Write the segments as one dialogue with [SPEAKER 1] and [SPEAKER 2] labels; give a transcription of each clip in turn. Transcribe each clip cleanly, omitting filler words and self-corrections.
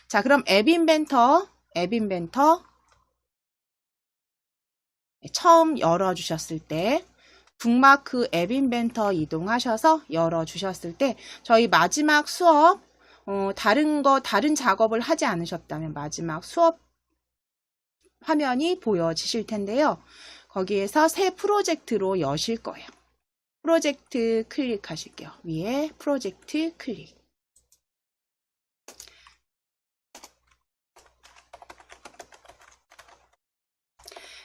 [SPEAKER 1] 자, 그럼 앱 인벤터 처음 열어주셨을 때 북마크 앱 인벤터 이동하셔서 열어주셨을 때 저희 마지막 수업 다른 작업을 하지 않으셨다면 마지막 수업 화면이 보여지실 텐데요. 거기에서 새 프로젝트로 여실 거예요. 프로젝트 클릭하실게요. 위에 프로젝트 클릭.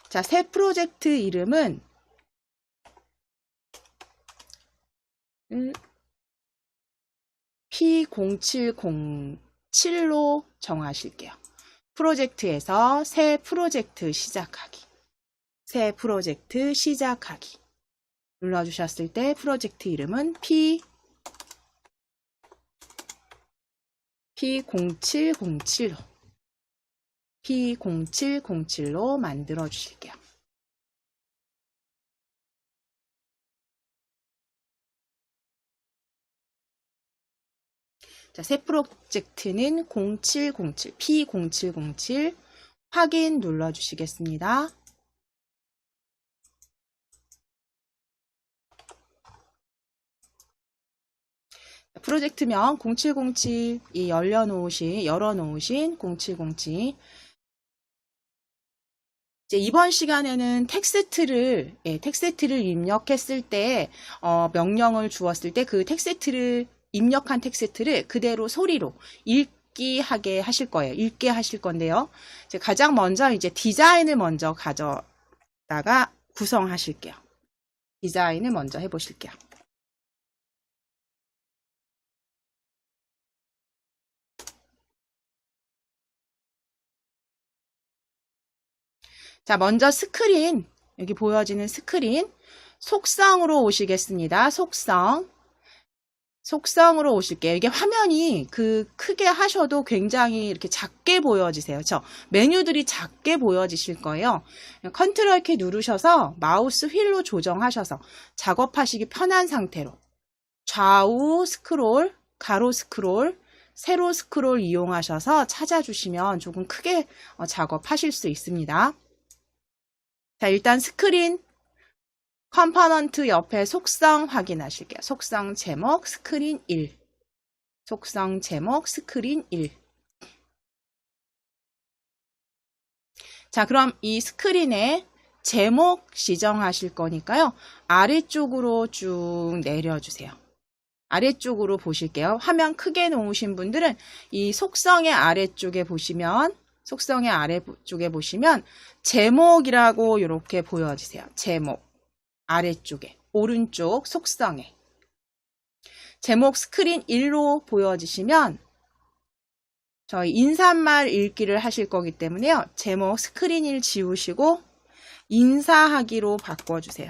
[SPEAKER 1] 자, 새 프로젝트 이름은 P0707로 정하실게요. 프로젝트에서 새 프로젝트 시작하기. 새 프로젝트 시작하기. 눌러주셨을 때 프로젝트 이름은 P0707로 만들어 주실게요. 자, 새 프로젝트는 P0707 확인 눌러주시겠습니다. 프로젝트명 0707이 열어놓으신 0707. 이제 이번 시간에는 텍스트를 입력했을 때 명령을 주었을 때 그 입력한 텍스트를 그대로 소리로 읽게 하실 거예요. 읽게 하실 건데요. 이제 가장 먼저 이제 디자인을 먼저 가져다가 구성하실게요. 디자인을 먼저 해보실게요. 자, 먼저 스크린, 여기 보여지는 스크린, 속성으로 오시겠습니다. 속성으로 오실게요. 이게 화면이 크게 하셔도 굉장히 이렇게 작게 보여지세요. 그렇죠? 메뉴들이 작게 보여지실 거예요. 컨트롤 키 누르셔서 마우스 휠로 조정하셔서 작업하시기 편한 상태로 좌우 스크롤, 가로 스크롤, 세로 스크롤 이용하셔서 찾아주시면 조금 크게 작업하실 수 있습니다. 자, 일단 스크린 컴포넌트 옆에 속성 확인하실게요. 속성 제목 스크린 1. 속성 제목 스크린 1. 자, 그럼 이 스크린에 제목 지정하실 거니까요. 아래쪽으로 쭉 내려주세요. 아래쪽으로 보실게요. 화면 크게 놓으신 분들은 이 속성의 아래쪽에 보시면 제목이라고 이렇게 보여지세요. 제목. 아래쪽에, 오른쪽 속성에. 제목 스크린 1로 보여지시면 저희 인사말 읽기를 하실 거기 때문에요. 제목 스크린 1 지우시고 인사하기로 바꿔주세요.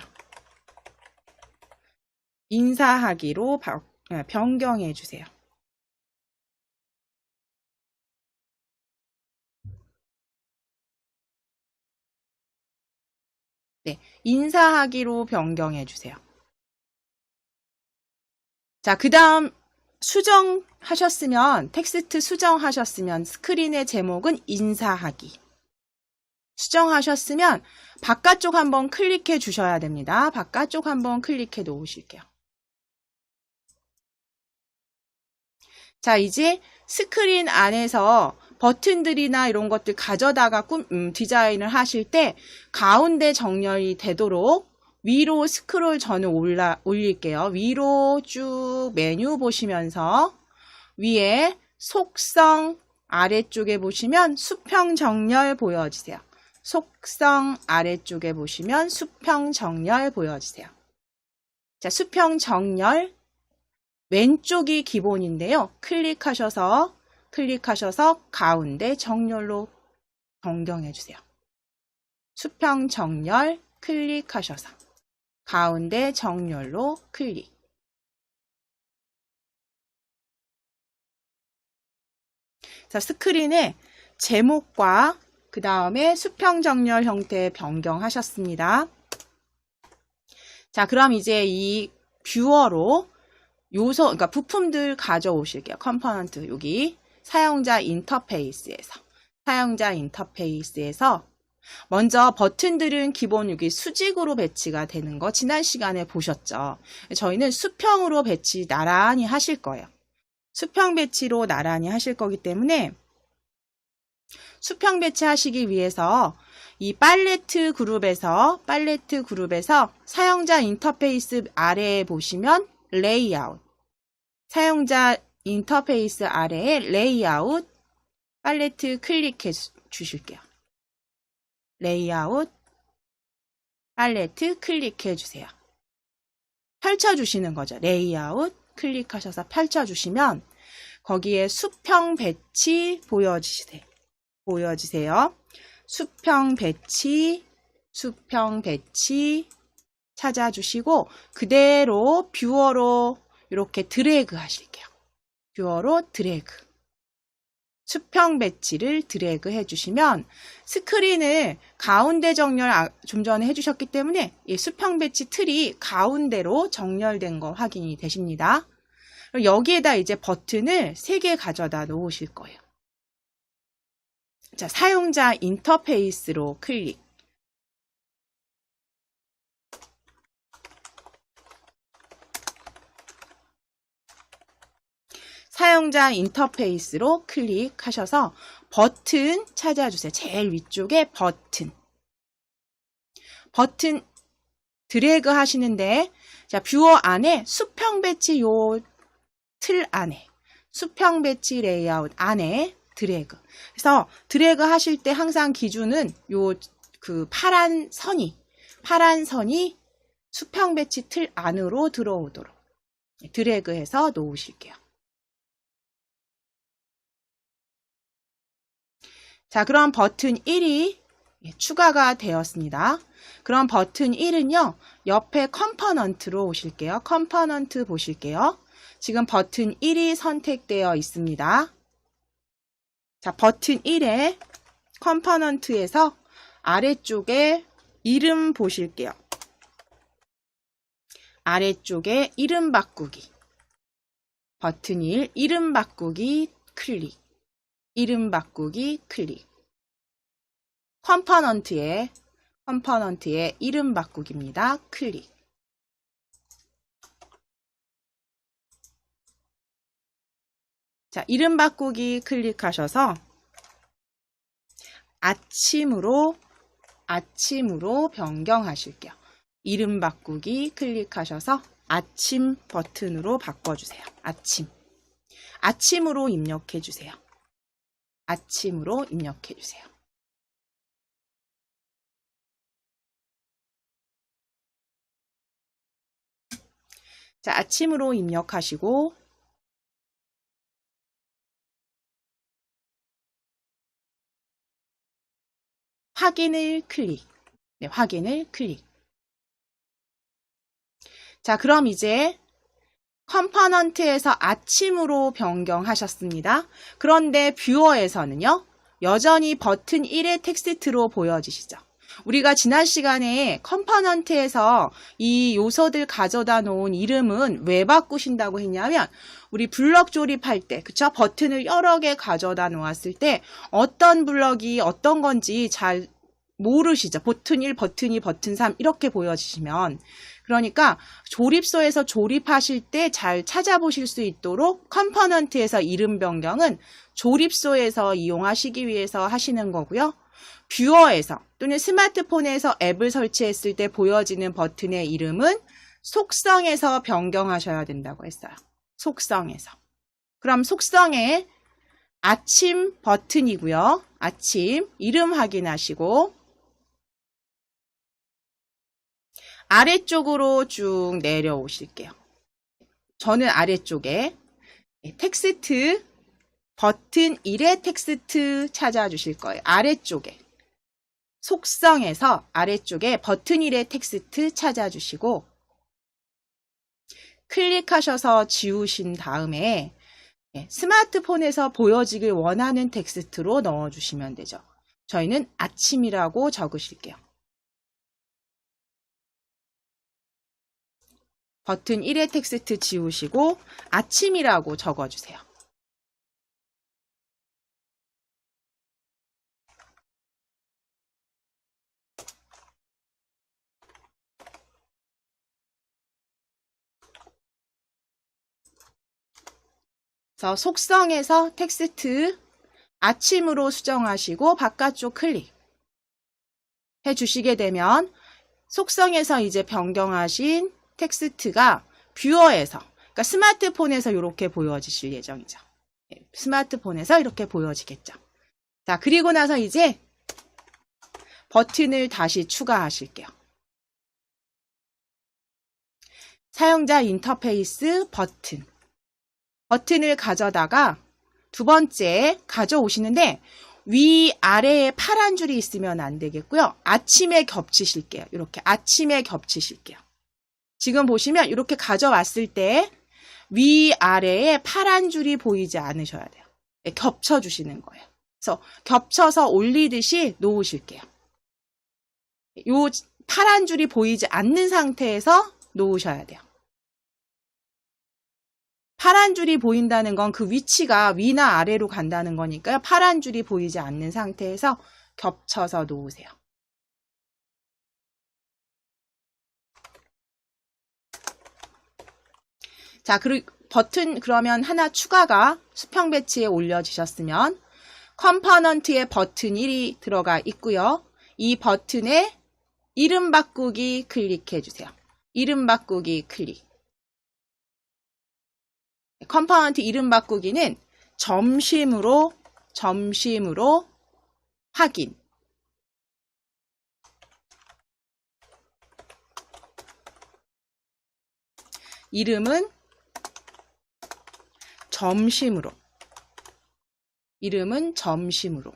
[SPEAKER 1] 인사하기로 변경해 주세요. 네, 인사하기로 변경해 주세요. 자, 그 다음 텍스트 수정하셨으면 스크린의 제목은 인사하기. 수정하셨으면 바깥쪽 한번 클릭해 주셔야 됩니다. 바깥쪽 한번 클릭해 놓으실게요. 자, 이제 스크린 안에서 버튼들이나 이런 것들 가져다가 디자인을 하실 때 가운데 정렬이 되도록 위로 스크롤 저는 올릴게요. 위로 쭉 메뉴 보시면서 위에 속성 아래쪽에 보시면 수평 정렬 보여지세요. 속성 아래쪽에 보시면 수평 정렬 보여지세요. 자, 수평 정렬 왼쪽이 기본인데요. 클릭하셔서 가운데 정렬로 변경해 주세요. 수평 정렬 클릭하셔서 가운데 정렬로 클릭. 자, 스크린에 제목과 그 다음에 수평 정렬 형태 변경하셨습니다. 자, 그럼 이제 이 뷰어로 그러니까 부품들 가져오실게요. 컴포넌트 여기 사용자 인터페이스에서 먼저 버튼들은 기본 여기 수직으로 배치가 되는 거 지난 시간에 보셨죠. 저희는 수평으로 배치 나란히 하실 거예요. 수평 배치로 나란히 하실 거기 때문에 수평 배치하시기 위해서 이 팔레트 그룹에서 사용자 인터페이스 아래에 보시면 레이아웃, 사용자 인터페이스 아래에 레이아웃 팔레트 클릭해 주실게요. 레이아웃 팔레트 클릭해 주세요. 펼쳐주시는 거죠. 레이아웃 클릭하셔서 펼쳐주시면 거기에 수평 배치 보여지세요. 수평 배치 찾아주시고 그대로 뷰어로 이렇게 드래그 하실게요. 뷰어로 드래그. 수평 배치를 드래그 해주시면 스크린을 가운데 정렬 좀 전에 해주셨기 때문에 이 수평 배치 틀이 가운데로 정렬된 거 확인이 되십니다. 여기에다 이제 버튼을 3개 가져다 놓으실 거예요. 자, 사용자 인터페이스로 클릭. 사용자 인터페이스로 클릭하셔서 버튼 찾아주세요. 제일 위쪽에 버튼 드래그 하시는데, 자, 뷰어 안에 수평 배치 요 틀 안에, 수평 배치 레이아웃 안에 드래그. 그래서 드래그 하실 때 항상 기준은 요 파란 선이 수평 배치 틀 안으로 들어오도록 드래그해서 놓으실게요. 자, 그럼 버튼 1이 추가가 되었습니다. 그럼 버튼 1은요, 옆에 컴포넌트로 오실게요. 컴포넌트 보실게요. 지금 버튼 1이 선택되어 있습니다. 자, 버튼 1의 컴포넌트에서 아래쪽에 이름 보실게요. 아래쪽에 이름 바꾸기. 버튼 1, 이름 바꾸기 클릭. 이름 바꾸기 클릭. 컴포넌트에 이름 바꾸기입니다. 클릭. 자, 이름 바꾸기 클릭하셔서 아침으로 변경하실게요. 이름 바꾸기 클릭하셔서 아침 버튼으로 바꿔주세요. 아침으로 입력해주세요. 아침으로 입력해주세요. 자, 아침으로 입력하시고 확인을 클릭. 네, 확인을 클릭. 자, 그럼 이제 컴포넌트에서 아침으로 변경하셨습니다. 그런데 뷰어에서는요, 여전히 버튼 1의 텍스트로 보여지시죠. 우리가 지난 시간에 컴포넌트에서 이 요소들 가져다 놓은 이름은 왜 바꾸신다고 했냐면, 우리 블럭 조립할 때, 그쵸? 버튼을 여러 개 가져다 놓았을 때 어떤 블럭이 어떤 건지 잘 모르시죠? 버튼 1, 버튼 2, 버튼 3 이렇게 보여지시면, 그러니까 조립소에서 조립하실 때 잘 찾아보실 수 있도록 컴포넌트에서 이름 변경은 조립소에서 이용하시기 위해서 하시는 거고요. 뷰어에서 또는 스마트폰에서 앱을 설치했을 때 보여지는 버튼의 이름은 속성에서 변경하셔야 된다고 했어요. 속성에서. 그럼 속성에 아침 버튼이고요. 아침 이름 확인하시고 아래쪽으로 쭉 내려오실게요. 저는 아래쪽에 텍스트 버튼 1의 텍스트 찾아주실 거예요. 아래쪽에 속성에서 아래쪽에 버튼 1의 텍스트 찾아주시고 클릭하셔서 지우신 다음에 스마트폰에서 보여지길 원하는 텍스트로 넣어주시면 되죠. 저희는 아침이라고 적으실게요. 버튼 1의 텍스트 지우시고 아침이라고 적어주세요. 그래서 속성에서 텍스트 아침으로 수정하시고 바깥쪽 클릭 해주시게 되면 속성에서 이제 변경하신 텍스트가 뷰어에서, 그러니까 스마트폰에서 이렇게 보여지실 예정이죠. 스마트폰에서 이렇게 보여지겠죠. 자, 그리고 나서 이제 버튼을 다시 추가하실게요. 사용자 인터페이스 버튼. 버튼을 가져다가 두 번째 가져오시는데 위아래에 파란 줄이 있으면 안 되겠고요. 아침에 겹치실게요. 이렇게 아침에 겹치실게요. 지금 보시면 이렇게 가져왔을 때 위아래에 파란 줄이 보이지 않으셔야 돼요. 겹쳐주시는 거예요. 그래서 겹쳐서 올리듯이 놓으실게요. 요 파란 줄이 보이지 않는 상태에서 놓으셔야 돼요. 파란 줄이 보인다는 건 그 위치가 위나 아래로 간다는 거니까요. 파란 줄이 보이지 않는 상태에서 겹쳐서 놓으세요. 자, 그리고 버튼 그러면 하나 추가가 수평 배치에 올려지셨으면 컴포넌트에 버튼 1이 들어가 있고요. 이 버튼에 이름 바꾸기 클릭해 주세요. 이름 바꾸기 클릭. 컴포넌트 이름 바꾸기는 점심으로 확인. 이름은 점심으로. 이름은 점심으로.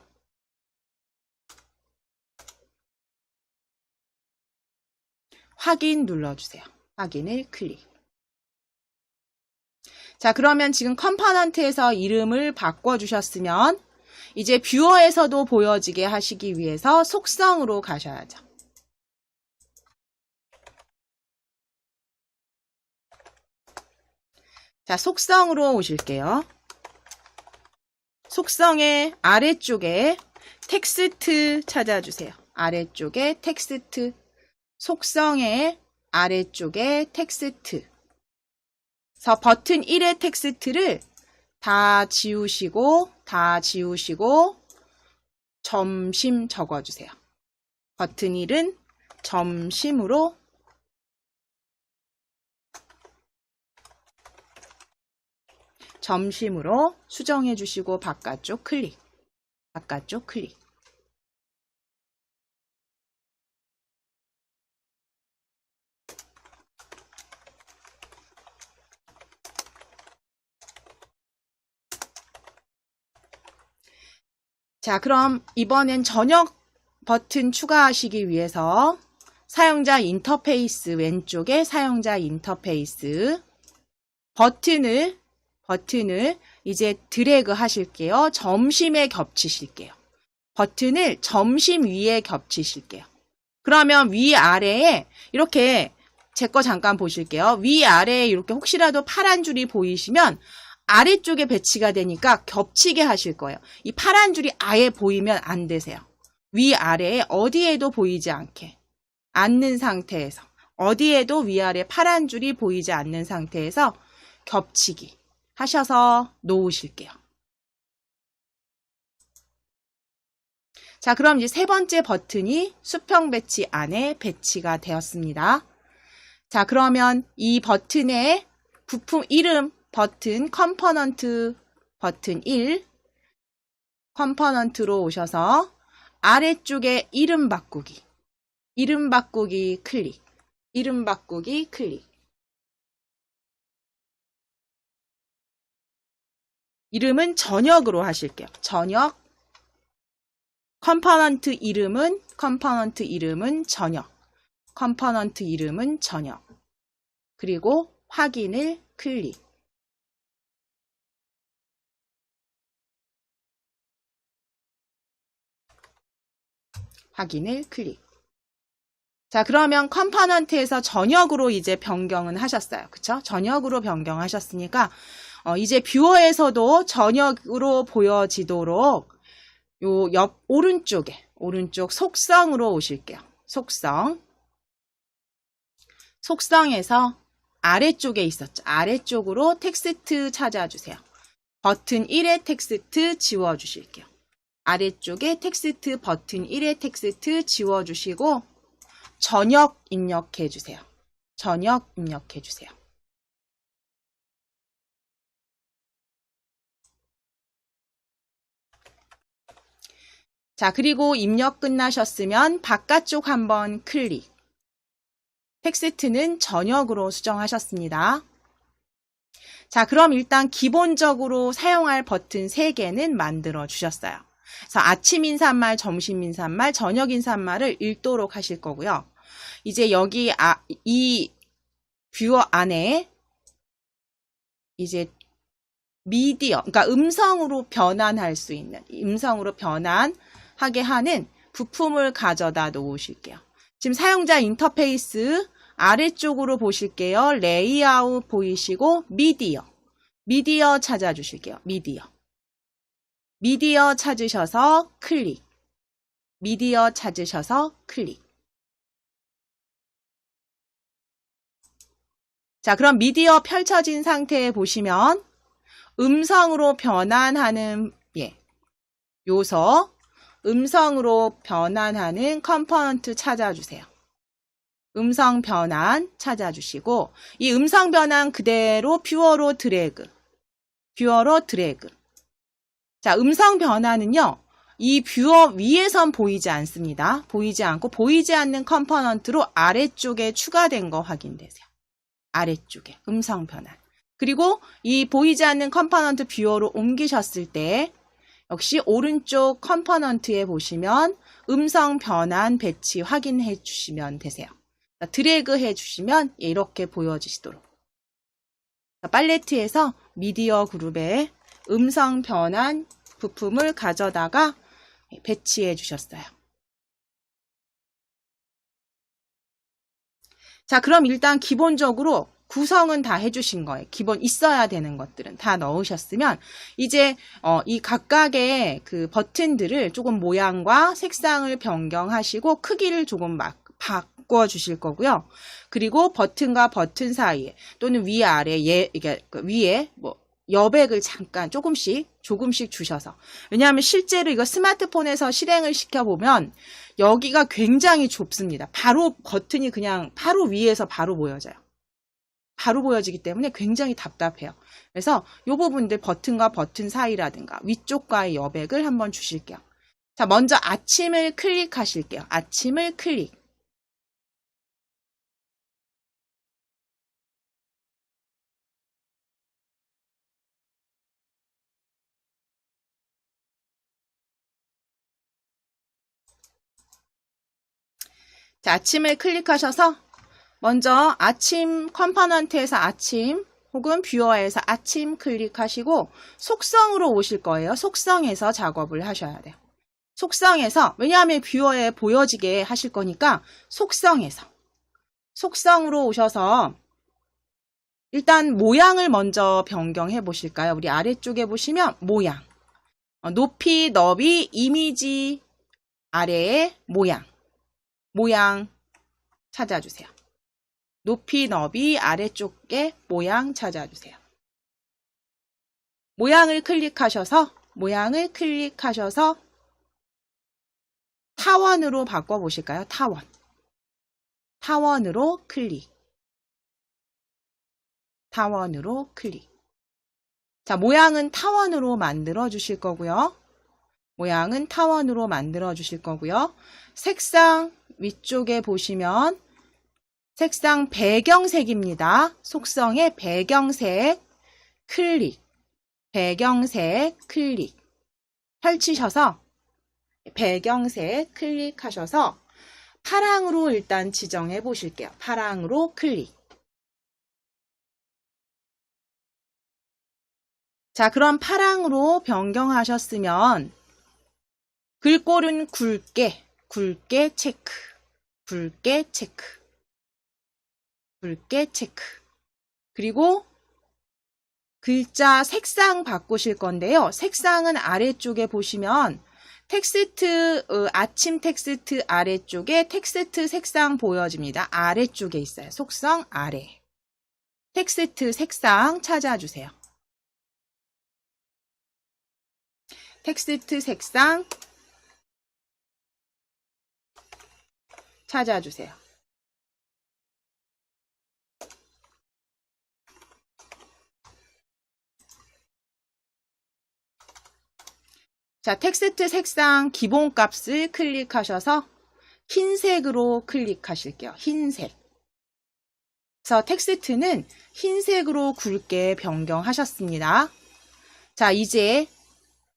[SPEAKER 1] 확인 눌러주세요. 확인을 클릭. 자, 그러면 지금 컴포넌트에서 이름을 바꿔주셨으면 이제 뷰어에서도 보여지게 하시기 위해서 속성으로 가셔야죠. 자, 속성으로 오실게요. 속성의 아래쪽에 텍스트 찾아주세요. 아래쪽에 텍스트. 속성의 아래쪽에 텍스트. 그래서 버튼 1의 텍스트를 다 지우시고 점심 적어주세요. 버튼 1은 점심으로 수정해 주시고 바깥쪽 클릭. 바깥쪽 클릭. 자, 그럼 이번엔 저녁 버튼 추가하시기 위해서 사용자 인터페이스 왼쪽에 사용자 인터페이스 버튼을 이제 드래그 하실게요. 점심에 겹치실게요. 버튼을 점심 위에 겹치실게요. 그러면 위아래에 이렇게 제 거 잠깐 보실게요. 위아래에 이렇게 혹시라도 파란 줄이 보이시면 아래쪽에 배치가 되니까 겹치게 하실 거예요. 이 파란 줄이 아예 보이면 안 되세요. 위아래에 어디에도 보이지 않는 상태에서 어디에도 위아래 파란 줄이 보이지 않는 상태에서 겹치기 하셔서 놓으실게요. 자, 그럼 이제 세 번째 버튼이 수평 배치 안에 배치가 되었습니다. 자, 그러면 이 버튼의 부품 이름 버튼 컴포넌트 버튼 1 컴포넌트로 오셔서 아래쪽에 이름 바꾸기 클릭. 이름 바꾸기 클릭. 이름은 저녁으로 하실게요. 저녁. 컴포넌트 이름은 저녁. 컴포넌트 이름은 저녁. 그리고 확인을 클릭. 확인을 클릭. 자, 그러면 컴포넌트에서 저녁으로 이제 변경은 하셨어요. 그쵸? 저녁으로 변경하셨으니까 이제 뷰어에서도 저녁으로 보여지도록 요 옆 오른쪽 속성으로 오실게요. 속성에서 아래쪽에 있었죠. 아래쪽으로 텍스트 찾아주세요. 버튼 1의 텍스트 지워주실게요. 아래쪽에 텍스트 버튼 1의 텍스트 지워주시고 저녁 입력해주세요. 저녁 입력해주세요. 자, 그리고 입력 끝나셨으면 바깥쪽 한번 클릭. 텍스트는 저녁으로 수정하셨습니다. 자, 그럼 일단 기본적으로 사용할 버튼 3개는 만들어 주셨어요. 그래서 아침 인사말, 점심 인사말, 저녁 인사말을 읽도록 하실 거고요. 이제 여기 이 뷰어 안에 이제 미디어, 그러니까 음성으로 변환할 수 있는, 음성으로 변환하게 하는 부품을 가져다 놓으실게요. 지금 사용자 인터페이스 아래쪽으로 보실게요. 레이아웃 보이시고 미디어. 미디어 찾아주실게요. 미디어. 미디어 찾으셔서 클릭. 미디어 찾으셔서 클릭. 자, 그럼 미디어 펼쳐진 상태에 보시면 음성으로 변환하는 요소, 음성으로 변환하는 컴포넌트 찾아주세요. 음성 변환 찾아주시고 이 음성 변환 그대로 뷰어로 드래그. 뷰어로 드래그. 자, 음성 변환은요. 이 뷰어 위에선 보이지 않습니다. 보이지 않고 보이지 않는 컴포넌트로 아래쪽에 추가된 거 확인되세요. 아래쪽에 음성 변환. 그리고 이 보이지 않는 컴포넌트 뷰어로 옮기셨을 때 역시 오른쪽 컴포넌트에 보시면 음성 변환 배치 확인해 주시면 되세요. 드래그 해주시면 이렇게 보여지시도록. 팔레트에서 미디어 그룹에 음성 변환 부품을 가져다가 배치해 주셨어요. 자, 그럼 일단 기본적으로 구성은 다 해주신 거예요. 기본 있어야 되는 것들은 다 넣으셨으면 이제 이 각각의 그 버튼들을 조금 모양과 색상을 변경하시고 크기를 조금 바꿔 주실 거고요. 그리고 버튼과 버튼 사이에 또는 위아래 이게 위에 여백을 잠깐 조금씩 주셔서. 왜냐하면 실제로 이거 스마트폰에서 실행을 시켜보면 여기가 굉장히 좁습니다. 바로 버튼이 그냥 바로 위에서 바로 보여져요. 바로 보여지기 때문에 굉장히 답답해요. 그래서 이 부분들 버튼과 버튼 사이라든가 위쪽과의 여백을 한번 주실게요. 자, 먼저 아침을 클릭하실게요. 아침을 클릭. 자, 아침을 클릭하셔서 먼저 아침 컴포넌트에서 아침 혹은 뷰어에서 아침 클릭하시고 속성으로 오실 거예요. 속성에서 작업을 하셔야 돼요. 속성에서, 왜냐하면 뷰어에 보여지게 하실 거니까 속성으로 오셔서 일단 모양을 먼저 변경해 보실까요? 우리 아래쪽에 보시면 모양, 높이, 너비, 이미지 아래에 모양 찾아주세요. 높이, 너비 아래쪽에 모양 찾아주세요. 모양을 클릭하셔서 타원으로 바꿔보실까요? 타원으로 클릭. 타원으로 클릭. 자, 모양은 타원으로 만들어 주실 거고요. 색상 위쪽에 보시면 색상 배경색입니다. 속성의 배경색 클릭. 펼치셔서 배경색 클릭하셔서 파랑으로 일단 지정해 보실게요. 파랑으로 클릭. 자, 그럼 파랑으로 변경하셨으면 글꼴은 굵게 체크. 그리고 글자 색상 바꾸실 건데요. 색상은 아래쪽에 보시면 텍스트, 아침 텍스트 아래쪽에 텍스트 색상 보여집니다. 아래쪽에 있어요. 속성 아래. 텍스트 색상 찾아주세요. 텍스트 색상 찾아주세요. 자, 텍스트 색상 기본값을 클릭하셔서 흰색으로 클릭하실게요. 흰색. 그래서 텍스트는 흰색으로 굵게 변경하셨습니다. 자, 이제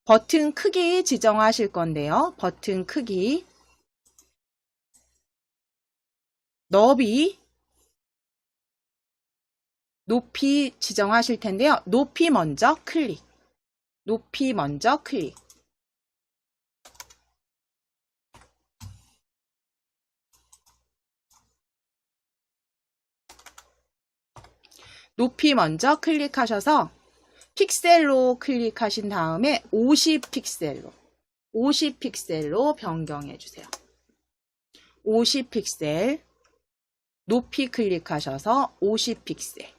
[SPEAKER 1] 버튼 크기 지정하실 건데요. 버튼 크기, 너비, 높이 지정하실 텐데요. 높이 먼저 클릭. 높이 먼저 클릭. 높이 먼저 클릭하셔서 픽셀로 클릭하신 다음에 50픽셀로 변경해 주세요. 50픽셀 높이 클릭하셔서 50픽셀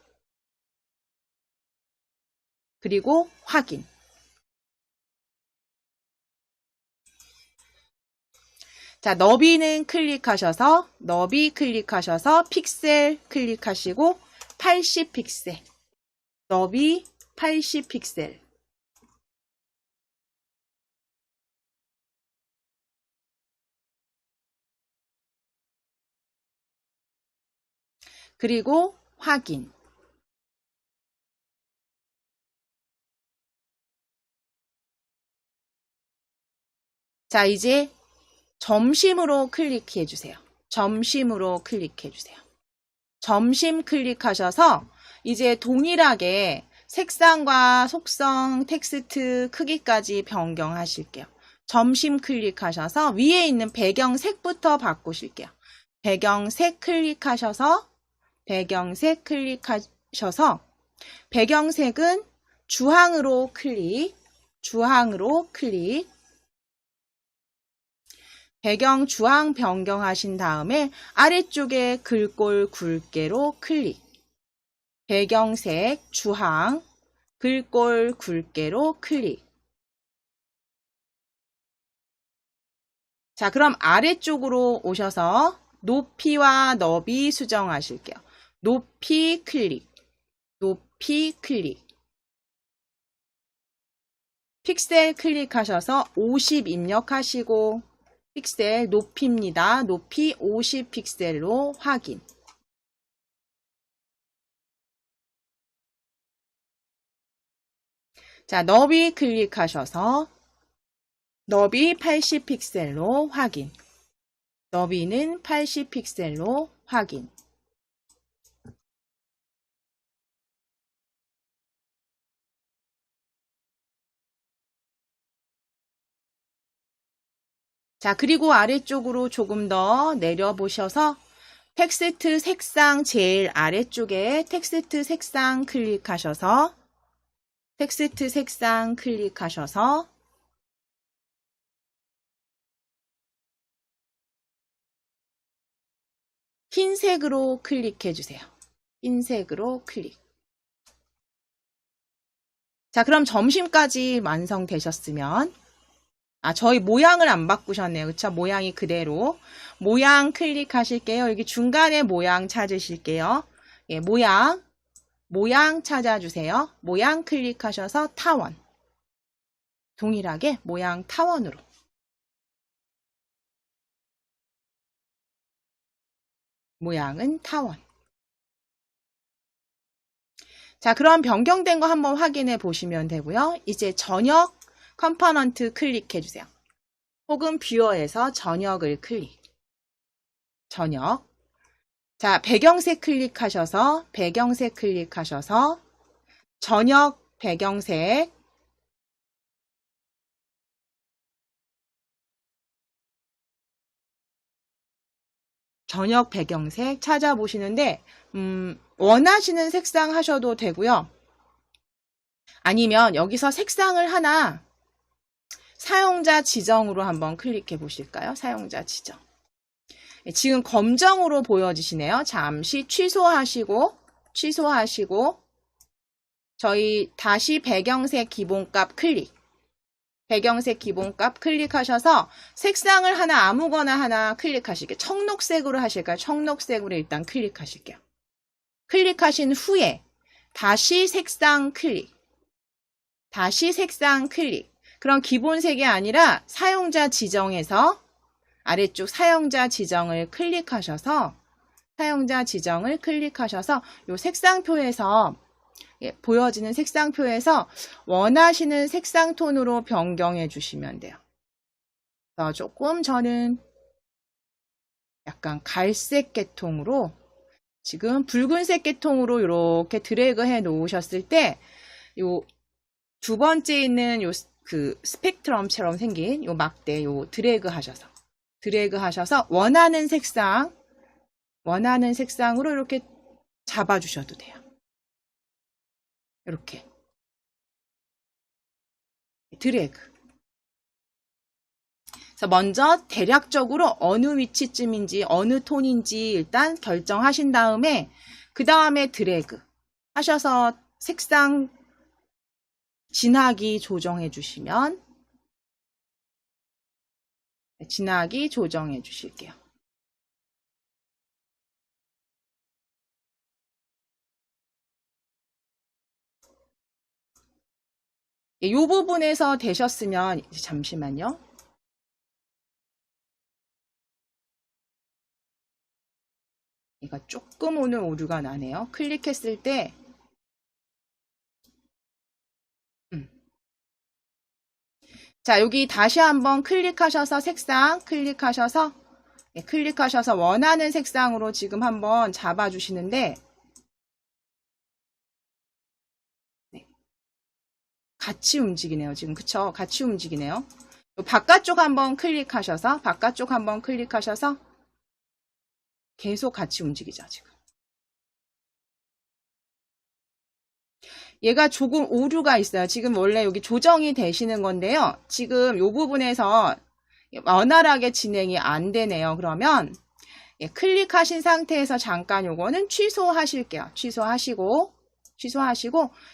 [SPEAKER 1] 그리고 확인. 자, 너비는 클릭하셔서 픽셀 클릭하시고 80픽셀 너비 80픽셀 그리고 확인. 자, 이제 점심으로 클릭해 주세요. 점심으로 클릭해 주세요. 점심 클릭하셔서 이제 동일하게 색상과 속성, 텍스트 크기까지 변경하실게요. 점심 클릭하셔서 위에 있는 배경색부터 바꾸실게요. 배경색 클릭하셔서 배경색은 주황으로 클릭. 배경 주황 변경하신 다음에 아래쪽에 글꼴 굵게로 클릭. 배경색 주황, 글꼴 굵게로 클릭. 자, 그럼 아래쪽으로 오셔서 높이와 너비 수정하실게요. 높이 클릭. 픽셀 클릭하셔서 50 입력하시고 픽셀 높이입니다. 높이 50픽셀로 확인. 자, 너비 클릭하셔서 너비 80픽셀로 확인. 너비는 80픽셀로 확인. 자, 그리고 아래쪽으로 조금 더 내려보셔서 텍스트 색상 제일 아래쪽에 텍스트 색상 클릭하셔서 흰색으로 클릭해 주세요. 흰색으로 클릭. 자, 그럼 점심까지 완성되셨으면 저희 모양을 안 바꾸셨네요. 그쵸? 모양이 그대로. 모양 클릭하실게요. 여기 중간에 모양 찾으실게요. 예, 모양 찾아주세요. 모양 클릭하셔서 타원. 동일하게 모양 타원으로. 모양은 타원. 자, 그럼 변경된 거 한번 확인해 보시면 되고요. 이제 저녁 컴포넌트 클릭해 주세요. 혹은 뷰어에서 저녁을 클릭. 저녁. 자, 배경색 클릭하셔서 저녁 배경색 찾아보시는데 원하시는 색상 하셔도 되고요. 아니면 여기서 색상을 하나 사용자 지정으로 한번 클릭해 보실까요? 사용자 지정. 지금 검정으로 보여지시네요. 잠시 취소하시고 저희 다시 배경색 기본값 클릭. 배경색 기본값 클릭하셔서 색상을 하나 아무거나 하나 클릭하실게요. 청록색으로 하실까요? 청록색으로 일단 클릭하실게요. 클릭하신 후에 다시 색상 클릭. 다시 색상 클릭. 그럼 기본색이 아니라 사용자 지정에서 아래쪽 사용자 지정을 클릭하셔서 요 색상표에서 보여지는 색상표에서 원하시는 색상 톤으로 변경해 주시면 돼요. 그래서 조금 저는 약간 갈색 계통으로 지금 붉은색 계통으로 이렇게 드래그 해 놓으셨을 때 요 두 번째 있는 요 그 스펙트럼처럼 생긴 요 막대 요 드래그 하셔서 원하는 색상으로 이렇게 잡아 주셔도 돼요. 이렇게 드래그. 그래서 먼저 대략적으로 어느 위치쯤인지 어느 톤인지 일단 결정하신 다음에 그 다음에 드래그 하셔서 색상 진하기 조정해 주시면 진하기 조정해 주실게요. 이 부분에서 되셨으면 잠시만요. 이거 조금 오늘 오류가 나네요. 클릭했을 때 자, 여기 다시 한번 클릭하셔서 색상 클릭하셔서 원하는 색상으로 지금 한번 잡아주시는데 같이 움직이네요. 지금 그쵸? 같이 움직이네요. 바깥쪽 한번 클릭하셔서 계속 같이 움직이죠. 지금 얘가 조금 오류가 있어요. 지금 원래 여기 조정이 되시는 건데요. 지금 이 부분에서 원활하게 진행이 안 되네요. 그러면 클릭하신 상태에서 잠깐 요거는 취소하실게요. 취소하시고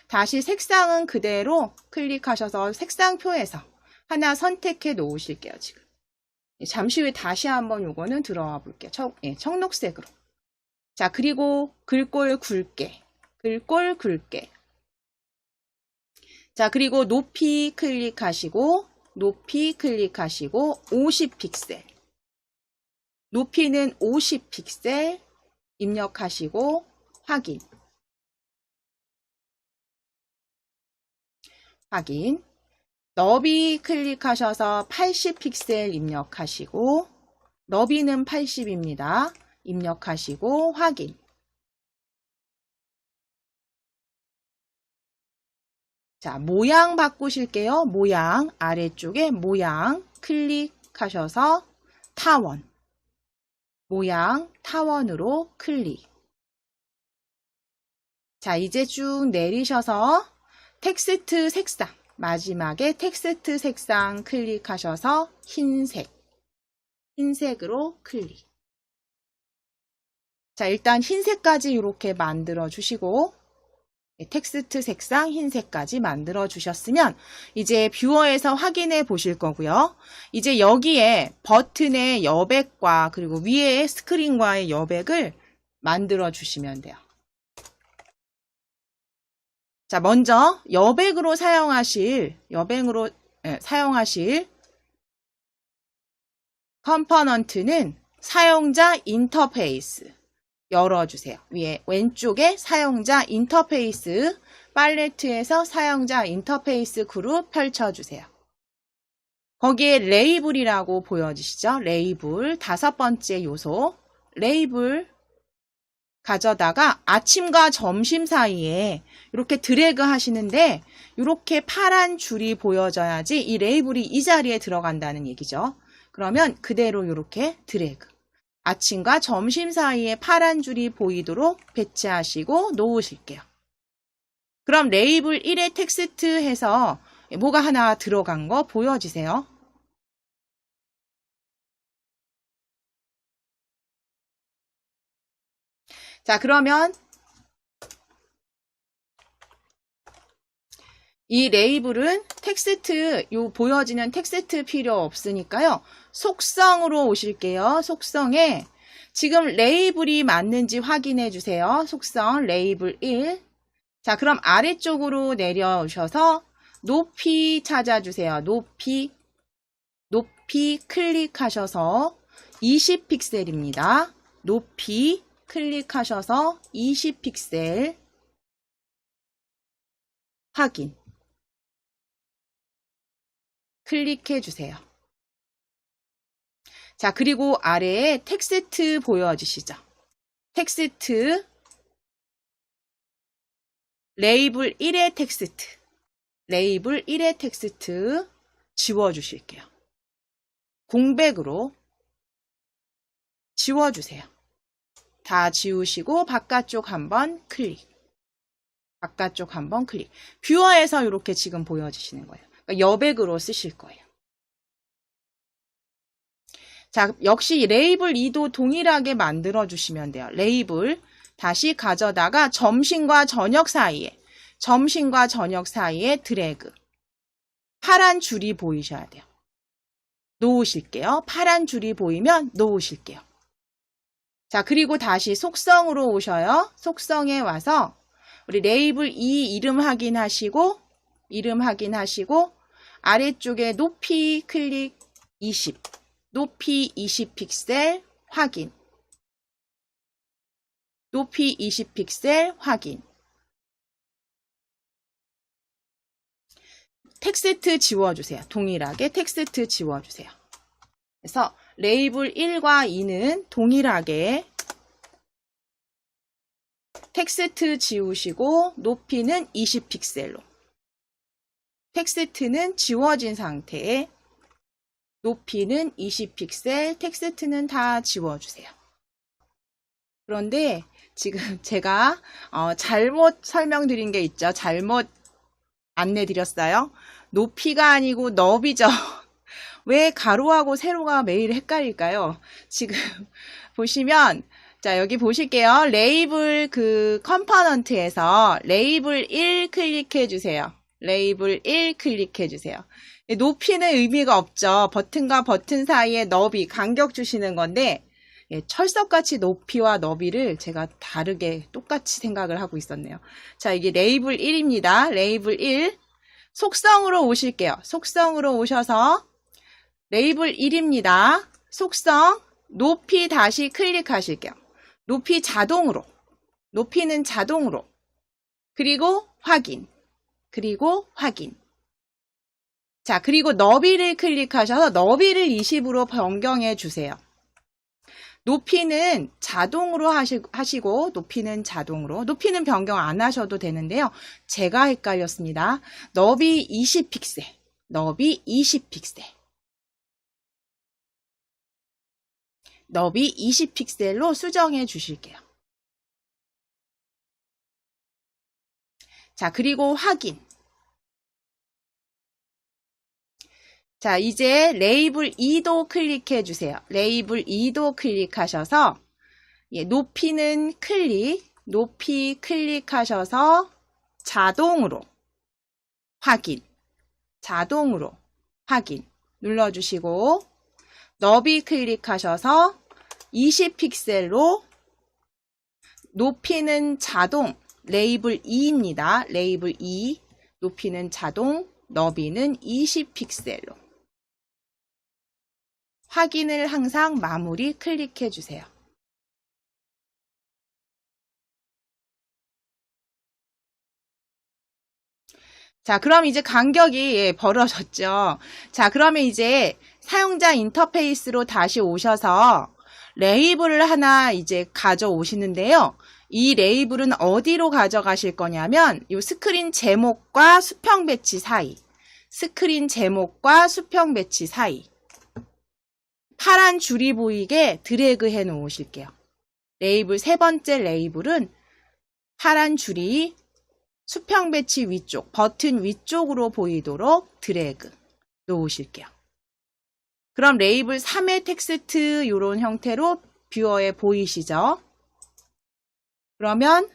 [SPEAKER 1] 다시 색상은 그대로 클릭하셔서 색상표에서 하나 선택해 놓으실게요. 지금 잠시 후에 다시 한번 요거는 들어와 볼게요. 청록색으로. 자, 그리고 글꼴 굵게. 자, 그리고 높이 클릭하시고 50픽셀. 높이는 50픽셀 입력하시고 확인. 너비 클릭하셔서 80픽셀 입력하시고 너비는 80입니다. 입력하시고 확인. 자, 모양 바꾸실게요. 모양, 아래쪽에 모양 클릭하셔서 타원. 모양 타원으로 클릭. 자, 이제 쭉 내리셔서 텍스트 색상. 마지막에 텍스트 색상 클릭하셔서 흰색으로 클릭. 자, 일단 흰색까지 이렇게 만들어 주시고 텍스트 색상 흰색까지 만들어 주셨으면 이제 뷰어에서 확인해 보실 거고요. 이제 여기에 버튼의 여백과 그리고 위에 스크린과의 여백을 만들어 주시면 돼요. 자, 먼저 여백으로 사용하실 컴포넌트는 사용자 인터페이스 열어주세요. 위에 왼쪽에 사용자 인터페이스 팔레트에서 사용자 인터페이스 그룹 펼쳐주세요. 거기에 레이블이라고 보여지시죠? 레이블 다섯 번째 요소 레이블 가져다가 아침과 점심 사이에 이렇게 드래그 하시는데 이렇게 파란 줄이 보여져야지 이 레이블이 이 자리에 들어간다는 얘기죠. 그러면 그대로 이렇게 드래그. 아침과 점심 사이에 파란 줄이 보이도록 배치하시고 놓으실게요. 그럼 레이블 1의 텍스트 해서 뭐가 하나 들어간 거 보여지세요? 자, 그러면 이 레이블은 텍스트, 요 보여지는 텍스트 필요 없으니까요. 속성으로 오실게요. 속성에 지금 레이블이 맞는지 확인해 주세요. 속성 레이블 1. 자, 그럼 아래쪽으로 내려오셔서 높이 찾아주세요. 높이 클릭하셔서 20픽셀입니다. 높이 클릭하셔서 20픽셀 확인. 클릭해 주세요. 자, 그리고 아래에 텍스트 보여지시죠? 텍스트 레이블 1의 텍스트. 레이블 1의 텍스트 지워주실게요. 공백으로 지워주세요. 다 지우시고 바깥쪽 한번 클릭. 바깥쪽 한번 클릭. 뷰어에서 이렇게 지금 보여지시는 거예요. 그러니까 여백으로 쓰실 거예요. 자, 역시 레이블 2도 동일하게 만들어 주시면 돼요. 레이블 다시 가져다가 점심과 저녁 사이에 드래그. 파란 줄이 보이셔야 돼요. 놓으실게요. 파란 줄이 보이면 놓으실게요. 자, 그리고 다시 속성으로 오셔요. 속성에 와서 우리 레이블 2 이름 확인하시고 아래쪽에 높이 클릭 20. 높이 20픽셀 확인. 높이 20픽셀 확인. 텍스트 지워주세요. 동일하게 텍스트 지워주세요. 그래서 레이블 1과 2는 동일하게 텍스트 지우시고 높이는 20픽셀로. 텍스트는 지워진 상태에 높이는 20픽셀, 텍스트는 다 지워주세요. 그런데 지금 제가 잘못 설명드린 게 있죠. 잘못 안내드렸어요. 높이가 아니고 너비죠. 왜 가로하고 세로가 매일 헷갈릴까요? 지금 보시면 자, 여기 보실게요. 레이블 컴포넌트에서 레이블 1 클릭해 주세요. 레이블 1 클릭해 주세요. 높이는 의미가 없죠. 버튼과 버튼 사이에 너비, 간격 주시는 건데 철석같이 높이와 너비를 제가 다르게 똑같이 생각을 하고 있었네요. 자, 이게 레이블 1입니다. 레이블 1. 속성으로 오실게요. 속성으로 오셔서 레이블 1입니다. 속성, 높이 다시 클릭하실게요. 높이 자동으로. 높이는 자동으로. 그리고 확인. 자, 그리고 너비를 클릭하셔서 너비를 20으로 변경해 주세요. 높이는 자동으로 하시고 높이는 자동으로. 높이는 변경 안 하셔도 되는데요. 제가 헷갈렸습니다. 너비 20픽셀. 너비 20픽셀. 너비 20픽셀로 수정해 주실게요. 자, 그리고 확인. 자, 이제 레이블 2도 클릭해 주세요. 레이블 2도 클릭하셔서 높이는 높이 클릭하셔서 자동으로 확인 눌러주시고 너비 클릭하셔서 20픽셀로 높이는 자동 레이블 2입니다. 레이블 2 높이는 자동 너비는 20픽셀로 확인을 항상 마무리 클릭해 주세요. 자, 그럼 이제 간격이 벌어졌죠. 자, 그러면 이제 사용자 인터페이스로 다시 오셔서 레이블을 하나 이제 가져오시는데요. 이 레이블은 어디로 가져가실 거냐면 이 스크린 제목과 수평 배치 사이. 스크린 제목과 수평 배치 사이. 파란 줄이 보이게 드래그 해 놓으실게요. 레이블 세 번째 레이블은 파란 줄이 수평 배치 위쪽, 버튼 위쪽으로 보이도록 드래그 놓으실게요. 그럼 레이블 3의 텍스트 이런 형태로 뷰어에 보이시죠? 그러면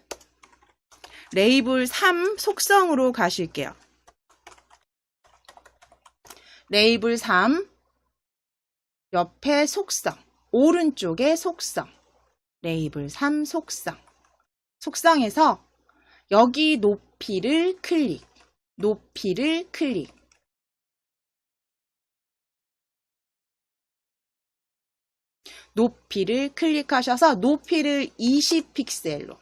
[SPEAKER 1] 레이블 3 속성으로 가실게요. 레이블 3, 옆에 속성, 오른쪽에 속성, 레이블 3 속성. 속성에서 여기 높이를 클릭, 높이를 클릭. 높이를 클릭하셔서 높이를 20픽셀로,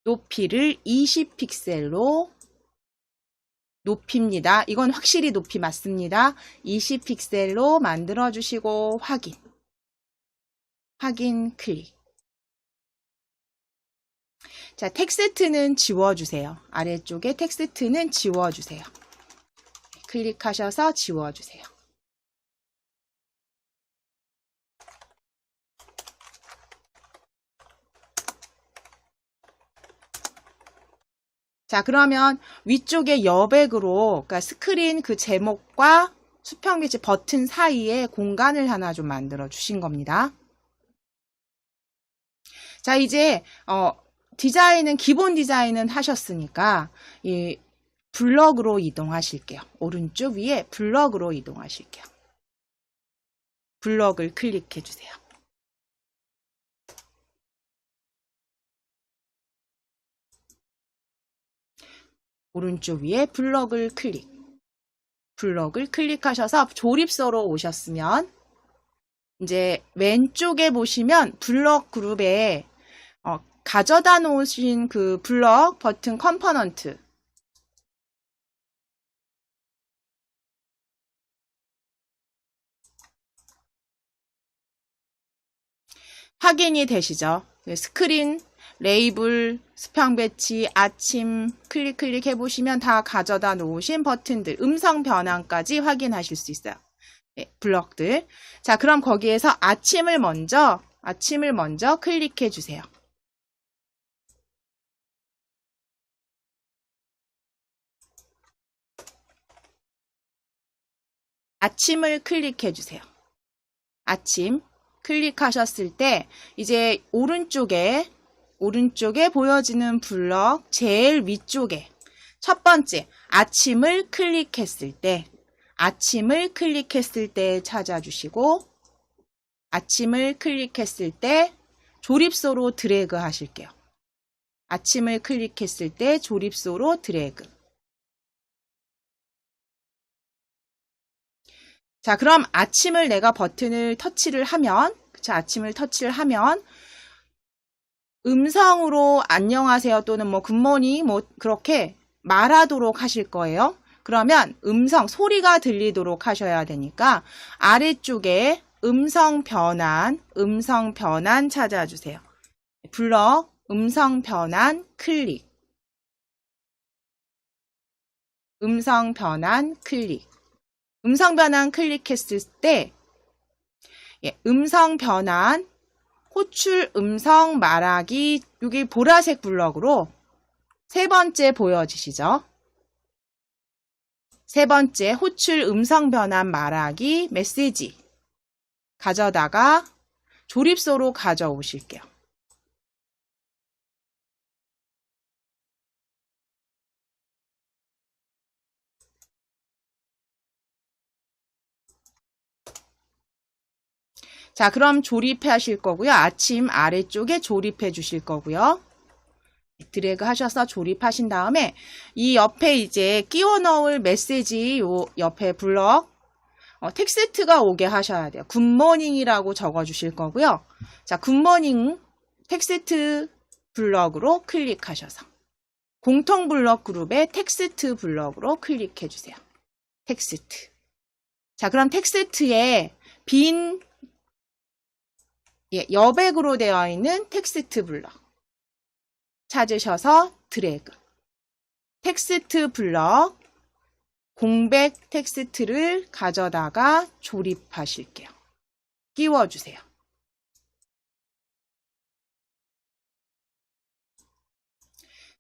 [SPEAKER 1] 높이를 20픽셀로 높입니다. 이건 확실히 높이 맞습니다. 20픽셀로 만들어 주시고 확인. 확인 클릭. 자, 텍스트는 지워주세요. 아래쪽에 텍스트는 지워주세요. 클릭하셔서 지워주세요. 자, 그러면 위쪽에 여백으로, 그러니까 스크린 그 제목과 수평 배치 버튼 사이에 공간을 하나 좀 만들어 주신 겁니다. 자, 이제 디자인은 기본 디자인은 하셨으니까 이 블럭으로 이동하실게요. 오른쪽 위에 블럭으로 이동하실게요. 블럭을 클릭해 주세요. 오른쪽 위에 블럭을 클릭. 블럭을 클릭하셔서 조립서로 오셨으면 이제 왼쪽에 보시면 블럭 그룹에 가져다 놓으신 그 블럭 버튼 컴포넌트 확인이 되시죠? 스크린, 레이블, 수평 배치, 아침 클릭 해보시면 다 가져다 놓으신 버튼들, 음성 변환까지 확인하실 수 있어요. 네, 블럭들. 자, 그럼 거기에서 아침을 먼저 클릭해 주세요. 아침을 클릭해 주세요. 아침 클릭하셨을 때 이제 오른쪽에 보여지는 블럭 제일 위쪽에 첫 번째 아침을 클릭했을 때 찾아주시고 아침을 클릭했을 때 조립소로 드래그 하실게요. 아침을 클릭했을 때 조립소로 드래그. 자, 그럼 아침을 내가 버튼을 터치를 하면, 그쵸? 아침을 터치를 하면, 음성으로 안녕하세요 또는 뭐 굿모닝 뭐 그렇게 말하도록 하실 거예요. 그러면 음성, 소리가 들리도록 하셔야 되니까 아래쪽에 음성 변환 찾아주세요. 블럭, 음성 변환 클릭. 음성 변환 클릭. 음성 변환 클릭했을 때 음성 변환 호출 음성 말하기 여기 보라색 블럭으로 세 번째 보여지시죠? 세 번째 호출 음성 변환 말하기 메시지 가져다가 조립소로 가져오실게요. 자, 그럼 조립하실 거고요. 아침 아래쪽에 조립해 주실 거고요. 드래그 하셔서 조립하신 다음에 이 옆에 이제 끼워 넣을 메시지 요 옆에 블럭 텍스트가 오게 하셔야 돼요. 굿모닝이라고 적어 주실 거고요. 자, 굿모닝 텍스트 블럭으로 클릭하셔서 공통 블럭 그룹의 텍스트 블럭으로 클릭해 주세요. 텍스트. 자, 그럼 텍스트에 빈 여백으로 되어 있는 텍스트 블럭 찾으셔서 드래그. 텍스트 블럭 공백 텍스트를 가져다가 조립하실게요. 끼워주세요.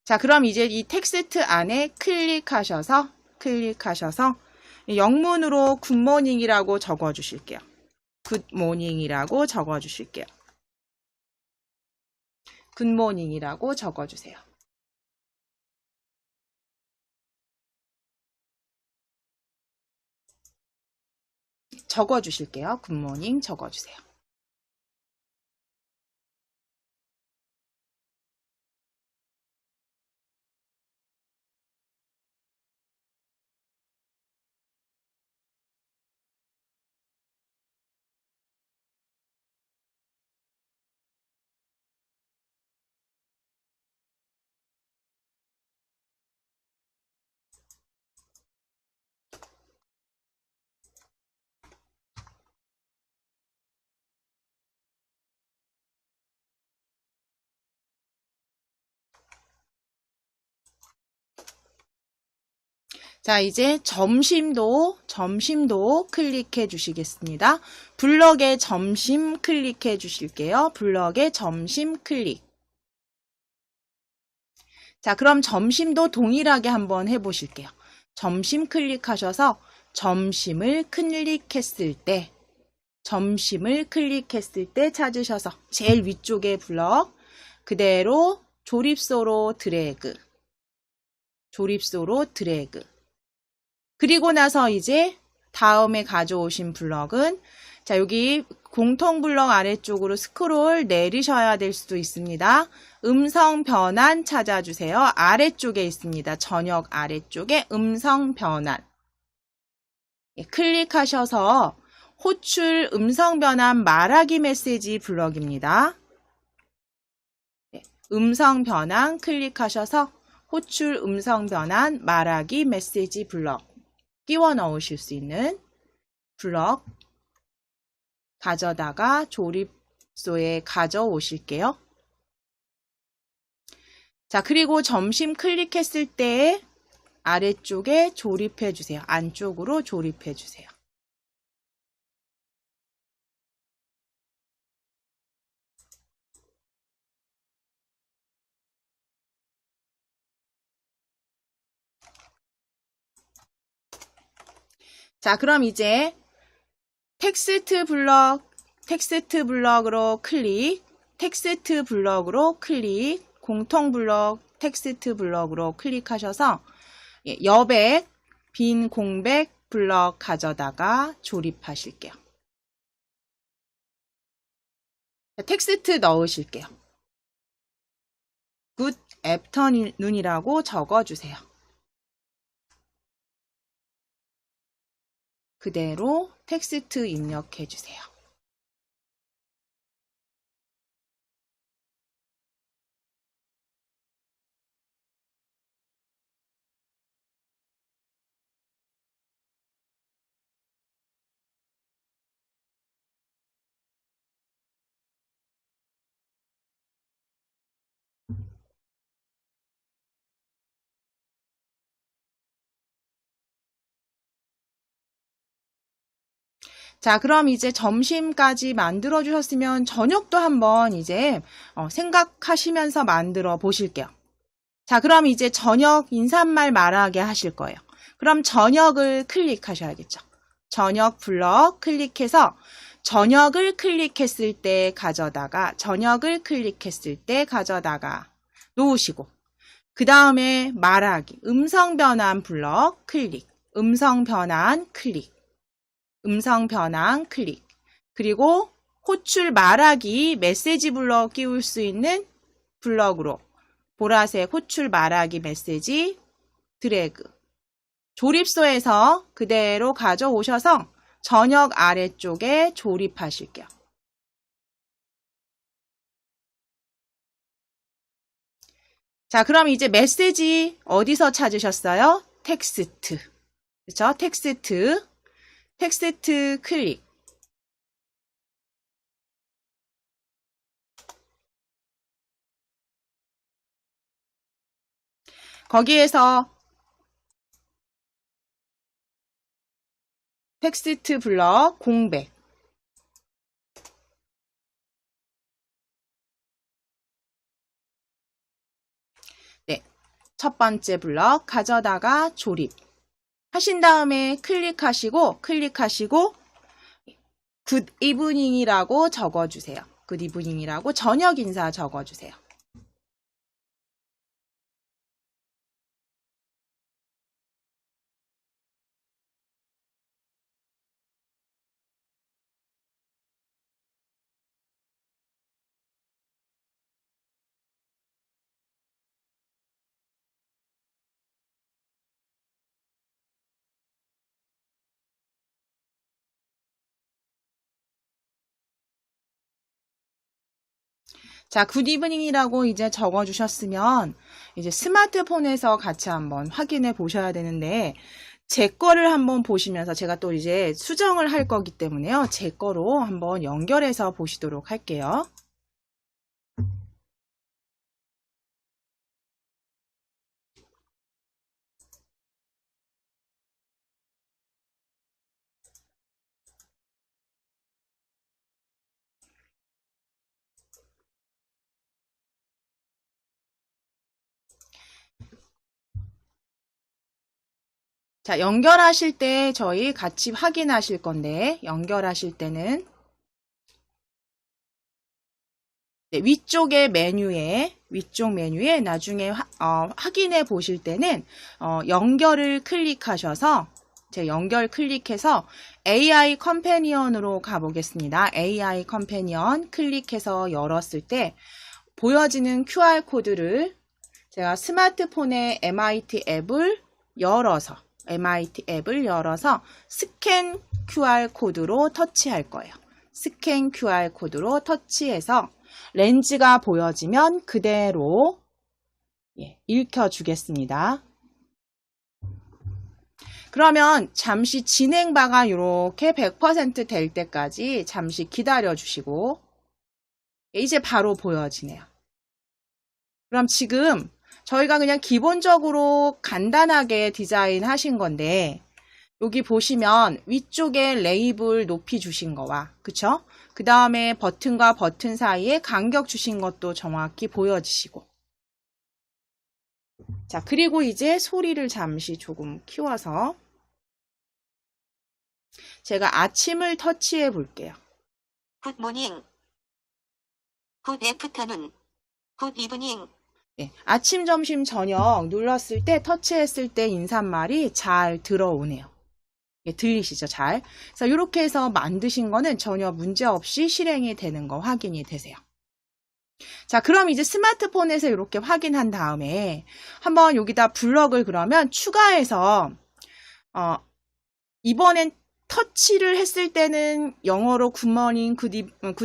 [SPEAKER 1] 자, 그럼 이제 이 텍스트 안에 클릭하셔서 영문으로 굿모닝이라고 적어주실게요. 굿모닝이라고 적어주실게요. 굿모닝이라고 적어주세요. 적어주실게요. 굿모닝 적어주세요. 자, 이제 점심도 클릭해 주시겠습니다. 블럭에 점심 클릭해 주실게요. 블럭에 점심 클릭. 자, 그럼 점심도 동일하게 한번 해보실게요. 점심 클릭하셔서 점심을 클릭했을 때 찾으셔서 제일 위쪽에 블럭 그대로 조립소로 드래그. 그리고 나서 이제 다음에 가져오신 블럭은 자, 여기 공통 블럭 아래쪽으로 스크롤 내리셔야 될 수도 있습니다. 음성 변환 찾아주세요. 아래쪽에 있습니다. 저녁 아래쪽에 음성 변환. 클릭하셔서 호출 음성 변환 말하기 메시지 블럭입니다. 음성 변환 클릭하셔서 호출 음성 변환 말하기 메시지 블럭 끼워 넣으실 수 있는 블럭 가져다가 조립소에 가져오실게요. 자, 그리고 점심 클릭했을 때 아래쪽에 조립해 주세요. 안쪽으로 조립해 주세요. 자, 그럼 이제 텍스트 블럭으로 클릭, 공통 블럭 텍스트 블럭으로 클릭하셔서 여백, 빈 공백 블럭 가져다가 조립하실게요. 텍스트 넣으실게요. 굿 애프터눈이라고 적어주세요. 그대로 텍스트 입력해주세요. 자, 그럼 이제 점심까지 만들어 주셨으면 저녁도 한번 이제 생각하시면서 만들어 보실게요. 자, 그럼 이제 저녁 인사말 말하게 하실 거예요. 그럼 저녁을 클릭하셔야겠죠. 저녁 블럭 클릭해서 저녁을 클릭했을 때 가져다가 놓으시고 그 다음에 말하기 음성 변환 블럭 클릭 음성 변환 클릭 그리고 호출 말하기 메시지 블럭 끼울 수 있는 블럭으로 보라색 호출 말하기 메시지 드래그 조립소에서 그대로 가져오셔서 저녁 아래쪽에 조립하실게요. 자, 그럼 이제 메시지 어디서 찾으셨어요? 텍스트. 그렇죠? 텍스트 클릭. 거기에서 텍스트 블럭 공백. 네. 첫 번째 블럭 가져다가 조립. 하신 다음에 클릭하시고 굿 이브닝이라고 적어주세요. 굿 이브닝이라고 저녁 인사 적어주세요. 자, 굿 이브닝이라고 이제 적어주셨으면 이제 스마트폰에서 같이 한번 확인해 보셔야 되는데 제 거를 한번 보시면서 제가 또 이제 수정을 할 거기 때문에요. 제 거로 한번 연결해서 보시도록 할게요. 자, 연결하실 때 저희 같이 확인하실 건데 연결하실 때는 네, 위쪽 메뉴에 나중에 확인해 보실 때는 연결을 클릭하셔서 제 연결 클릭해서 AI 컴패니언으로 가보겠습니다. AI 컴패니언 클릭해서 열었을 때 보여지는 QR코드를 제가 스마트폰의 MIT 앱을 열어서 스캔 QR코드로 터치할 거예요. 스캔 QR코드로 터치해서 렌즈가 보여지면 그대로 읽혀주겠습니다. 그러면 잠시 진행바가 이렇게 100% 될 때까지 잠시 기다려 주시고 이제 바로 보여지네요. 그럼 지금 저희가 그냥 기본적으로 간단하게 디자인 하신 건데 여기 보시면 위쪽에 레이블 높이 주신 거와 그쵸? 그 다음에 버튼과 버튼 사이에 간격 주신 것도 정확히 보여지시고 자, 그리고 이제 소리를 잠시 조금 키워서 제가 아침을 터치해 볼게요.
[SPEAKER 2] 굿모닝, 굿 애프터눈, 굿 이브닝.
[SPEAKER 1] 네, 아침, 점심, 저녁 눌렀을 때 터치했을 때 인사말이 잘 들어오네요. 들리시죠? 잘. 그래서 이렇게 해서 만드신 거는 전혀 문제 없이 실행이 되는 거 확인이 되세요. 자, 그럼 이제 스마트폰에서 이렇게 확인한 다음에 한번 여기다 블럭을 그러면 추가해서 이번엔 터치를 했을 때는 영어로 굿모닝, 굿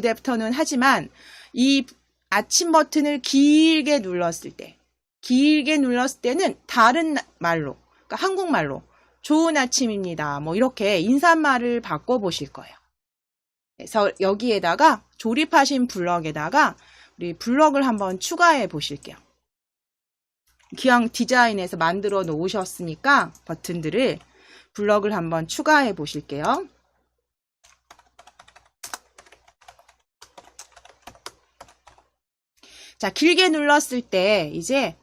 [SPEAKER 1] 애프터눈 하지만 이 아침 버튼을 길게 눌렀을 때는 다른 말로, 그러니까 한국말로 좋은 아침입니다. 뭐 이렇게 인사말을 바꿔보실 거예요. 그래서 여기에다가 조립하신 블럭에다가 우리 블럭을 한번 추가해 보실게요. 기왕 디자인해서 만들어 놓으셨으니까 버튼들을 블럭을 한번 추가해 보실게요. 자, 길게 눌렀을 때 이제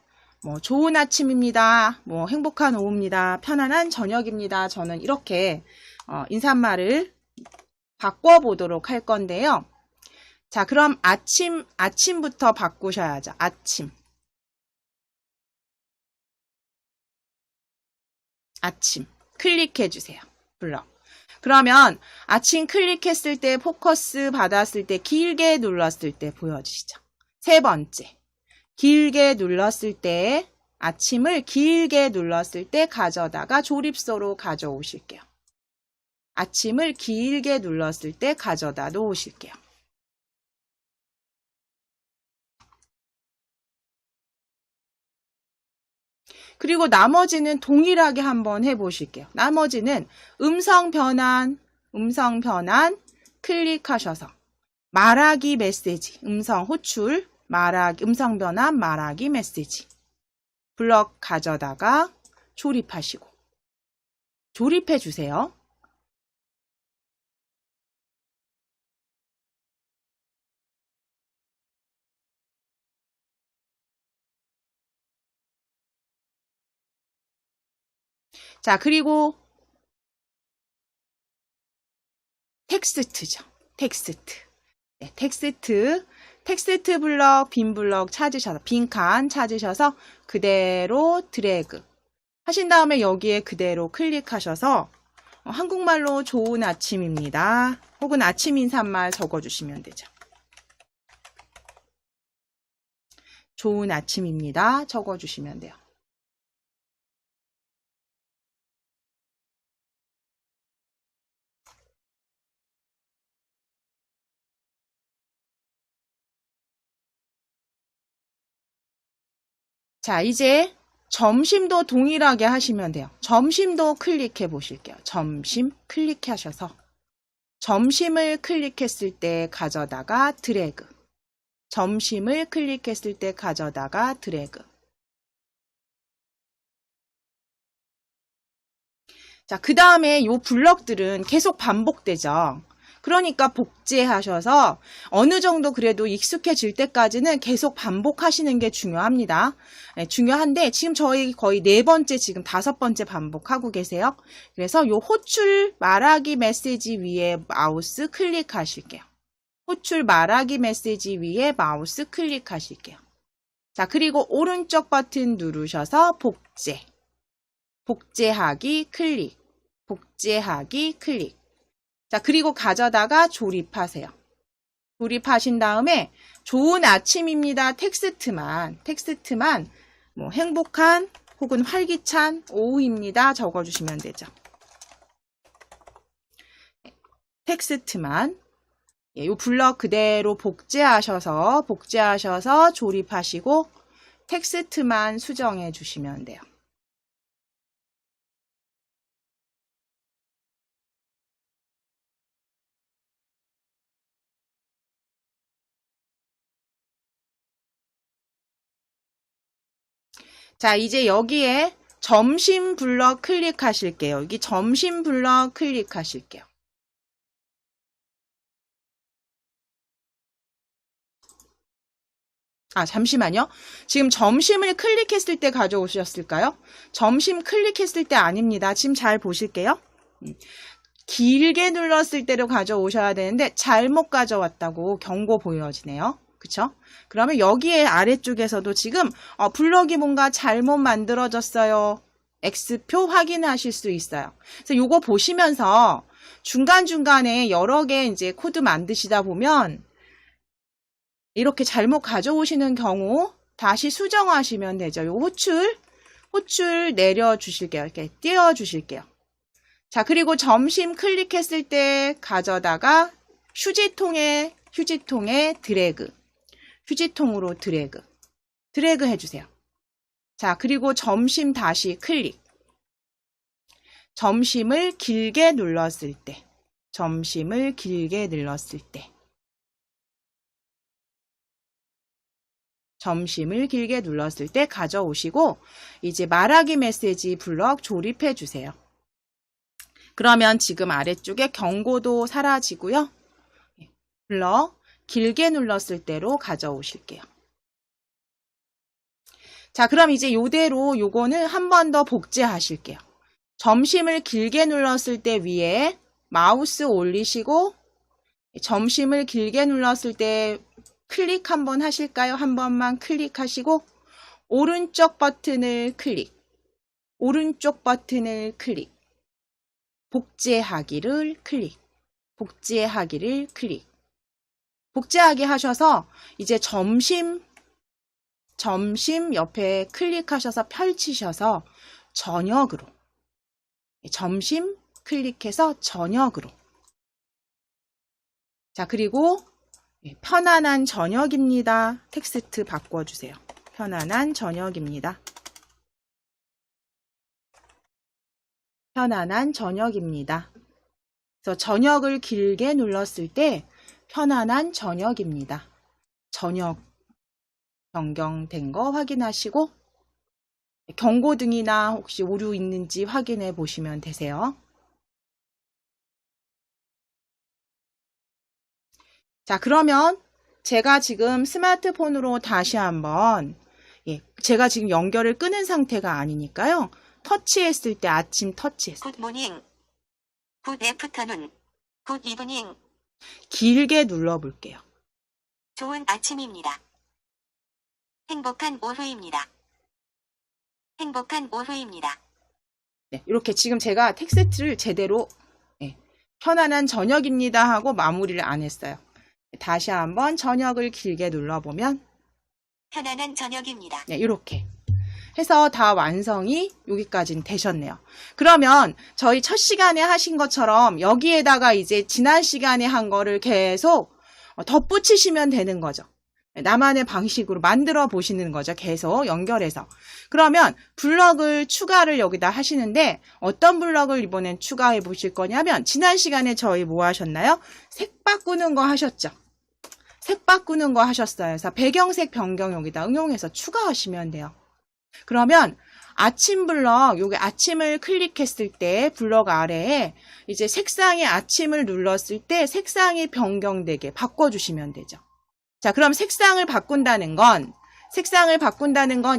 [SPEAKER 1] 뭐 좋은 아침입니다. 뭐 행복한 오후입니다. 편안한 저녁입니다. 저는 이렇게 인사말을 바꿔보도록 할 건데요. 자, 그럼 아침부터 바꾸셔야죠. 아침 클릭해 주세요. 블럭. 그러면 아침 클릭했을 때 포커스 받았을 때 길게 눌렀을 때 보여지시죠? 세 번째. 길게 눌렀을 때 아침을 길게 눌렀을 때 가져다가 조립소로 가져오실게요. 아침을 길게 눌렀을 때 가져다 놓으실게요. 그리고 나머지는 동일하게 한번 해보실게요. 나머지는 음성 변환 클릭하셔서 말하기 메시지, 음성 호출, 음성 변환 말하기 메시지 블럭 가져다가 조립하시고 조립해 주세요. 자, 그리고 텍스트죠. 네, 텍스트 블럭, 빈 블럭 찾으셔서, 빈 칸 찾으셔서 그대로 드래그 하신 다음에 여기에 그대로 클릭하셔서 한국말로 좋은 아침입니다. 혹은 아침 인사말 적어주시면 되죠. 좋은 아침입니다. 적어주시면 돼요. 자, 이제 점심도 동일하게 하시면 돼요. 점심도 클릭해 보실게요. 점심 클릭하셔서 점심을 클릭했을 때 가져다가 드래그. 점심을 클릭했을 때 가져다가 드래그. 자, 그 다음에 요 블럭들은 계속 반복되죠. 그러니까 복제하셔서 어느 정도 그래도 익숙해질 때까지는 계속 반복하시는 게 중요합니다. 네, 중요한데 지금 저희 거의 4번째, 지금 5번째 반복하고 계세요. 그래서 요 호출 말하기 메시지 위에 마우스 클릭하실게요. 호출 말하기 메시지 위에 마우스 클릭하실게요. 자, 그리고 오른쪽 버튼 누르셔서 복제. 복제하기 클릭. 복제하기 클릭. 자, 그리고 가져다가 조립하세요. 조립하신 다음에 좋은 아침입니다. 텍스트만 뭐 행복한 혹은 활기찬 오후입니다. 적어주시면 되죠. 텍스트만 이 블럭 그대로 복제하셔서 조립하시고 텍스트만 수정해 주시면 돼요. 자, 이제 여기에 점심 블럭 클릭하실게요. 여기 점심 블럭 클릭하실게요. 아, 잠시만요. 지금 점심을 클릭했을 때 가져오셨을까요? 점심 클릭했을 때 아닙니다. 지금 잘 보실게요. 길게 눌렀을 때로 가져오셔야 되는데 잘못 가져왔다고 경고 보여지네요. 그쵸? 그러면 여기에 아래쪽에서도 지금 블럭이 뭔가 잘못 만들어졌어요. X표 확인하실 수 있어요. 그래서 요거 보시면서 중간중간에 여러 개 이제 코드 만드시다 보면 이렇게 잘못 가져오시는 경우 다시 수정하시면 되죠. 요 호출 내려주실게요. 이렇게 띄워주실게요. 자, 그리고 점심 클릭했을 때 가져다가 휴지통에 드래그. 휴지통으로 드래그 해주세요. 자, 그리고 점심 다시 클릭. 점심을 길게 눌렀을 때 가져오시고 이제 말하기 메시지 블럭 조립해 주세요. 그러면 지금 아래쪽에 경고도 사라지고요. 블럭 길게 눌렀을 때로 가져오실게요. 자, 그럼 이제 이대로 요거는 한 번 더 복제하실게요. 점심을 길게 눌렀을 때 위에 마우스 올리시고 점심을 길게 눌렀을 때 클릭 한번 하실까요? 한 번만 클릭하시고 오른쪽 버튼을 클릭. 복제하기를 클릭. 복제하기 하셔서 이제 점심 옆에 클릭하셔서 펼치셔서 저녁으로. 점심 클릭해서 저녁으로. 자, 그리고 편안한 저녁입니다. 텍스트 바꿔주세요. 편안한 저녁입니다. 그래서 저녁을 길게 눌렀을 때 편안한 저녁입니다. 저녁 변경된 거 확인하시고 경고등이나 혹시 오류 있는지 확인해 보시면 되세요. 자, 그러면 제가 지금 스마트폰으로 다시 한번 제가 지금 연결을 끊은 상태가 아니니까요. 터치했을 때 아침 터치했을 때
[SPEAKER 2] 굿모닝, 굿애프터눈, 굿이브닝
[SPEAKER 1] 길게 눌러볼게요.
[SPEAKER 2] 좋은 아침입니다. 행복한 오후입니다.
[SPEAKER 1] 네, 이렇게 지금 제가 텍스트를 제대로 편안한 저녁입니다 하고 마무리를 안 했어요. 다시 한번 저녁을 길게 눌러보면
[SPEAKER 2] 편안한 저녁입니다.
[SPEAKER 1] 네, 이렇게 해서 다 완성이 여기까지는 되셨네요. 그러면 저희 첫 시간에 하신 것처럼 여기에다가 이제 지난 시간에 한 거를 계속 덧붙이시면 되는 거죠. 나만의 방식으로 만들어 보시는 거죠. 계속 연결해서. 그러면 블럭을 추가를 여기다 하시는데 어떤 블럭을 이번엔 추가해 보실 거냐면 지난 시간에 저희 뭐 하셨나요? 색 바꾸는 거 하셨죠. 색 바꾸는 거 하셨어요. 그래서 배경색 변경 여기다 응용해서 추가하시면 돼요. 그러면 아침 블럭, 요게 아침을 클릭했을 때 블럭 아래에 이제 색상의 아침을 눌렀을 때 색상이 변경되게 바꿔주시면 되죠. 자, 그럼 색상을 바꾼다는 건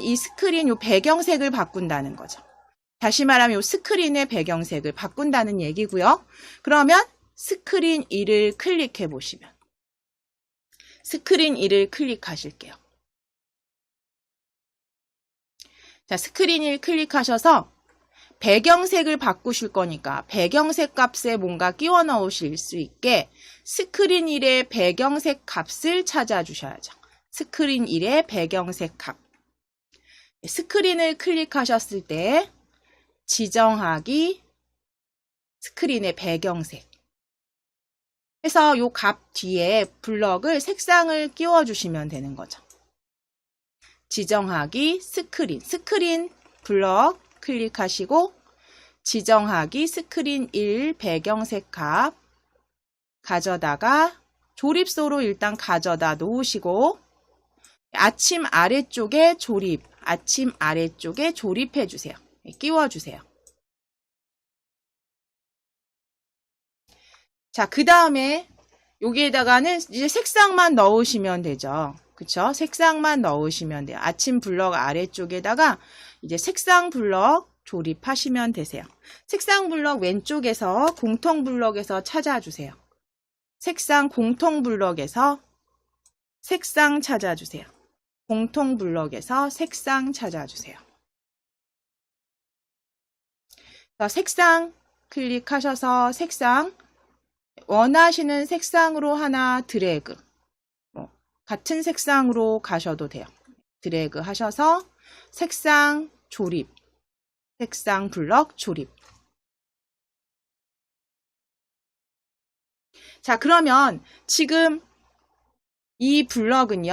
[SPEAKER 1] 이 스크린 요 배경색을 바꾼다는 거죠. 다시 말하면 요 스크린의 배경색을 바꾼다는 얘기고요. 그러면 스크린 1을 클릭해 보시면 스크린 1을 클릭하실게요. 자, 스크린 1 클릭하셔서 배경색을 바꾸실 거니까 배경색 값에 뭔가 끼워 넣으실 수 있게 스크린 1의 배경색 값을 찾아주셔야죠. 스크린 1의 배경색 값. 스크린을 클릭하셨을 때 지정하기 스크린의 배경색. 그래서 요 값 뒤에 블럭을 색상을 끼워주시면 되는 거죠. 지정하기 스크린 블럭 클릭하시고 지정하기 스크린 1 배경색 값 가져다가 조립소로 일단 가져다 놓으시고 아침 아래쪽에 조립해 주세요. 끼워 주세요. 자, 그 다음에 여기에다가는 이제 색상만 넣으시면 되죠. 그쵸? 색상만 넣으시면 돼요. 아침 블럭 아래쪽에다가 이제 색상 블럭 조립하시면 되세요. 색상 블럭 왼쪽에서 공통 블럭에서 찾아주세요. 색상 공통 블럭에서 색상 찾아주세요. 공통 블럭에서 색상 찾아주세요. 색상 클릭하셔서 색상 원하시는 색상으로 하나 드래그 같은 색상으로 가셔도 돼요. 드래그 하셔서 색상 조립 색상 블럭 조립. 자, 그러면 지금 이 블럭은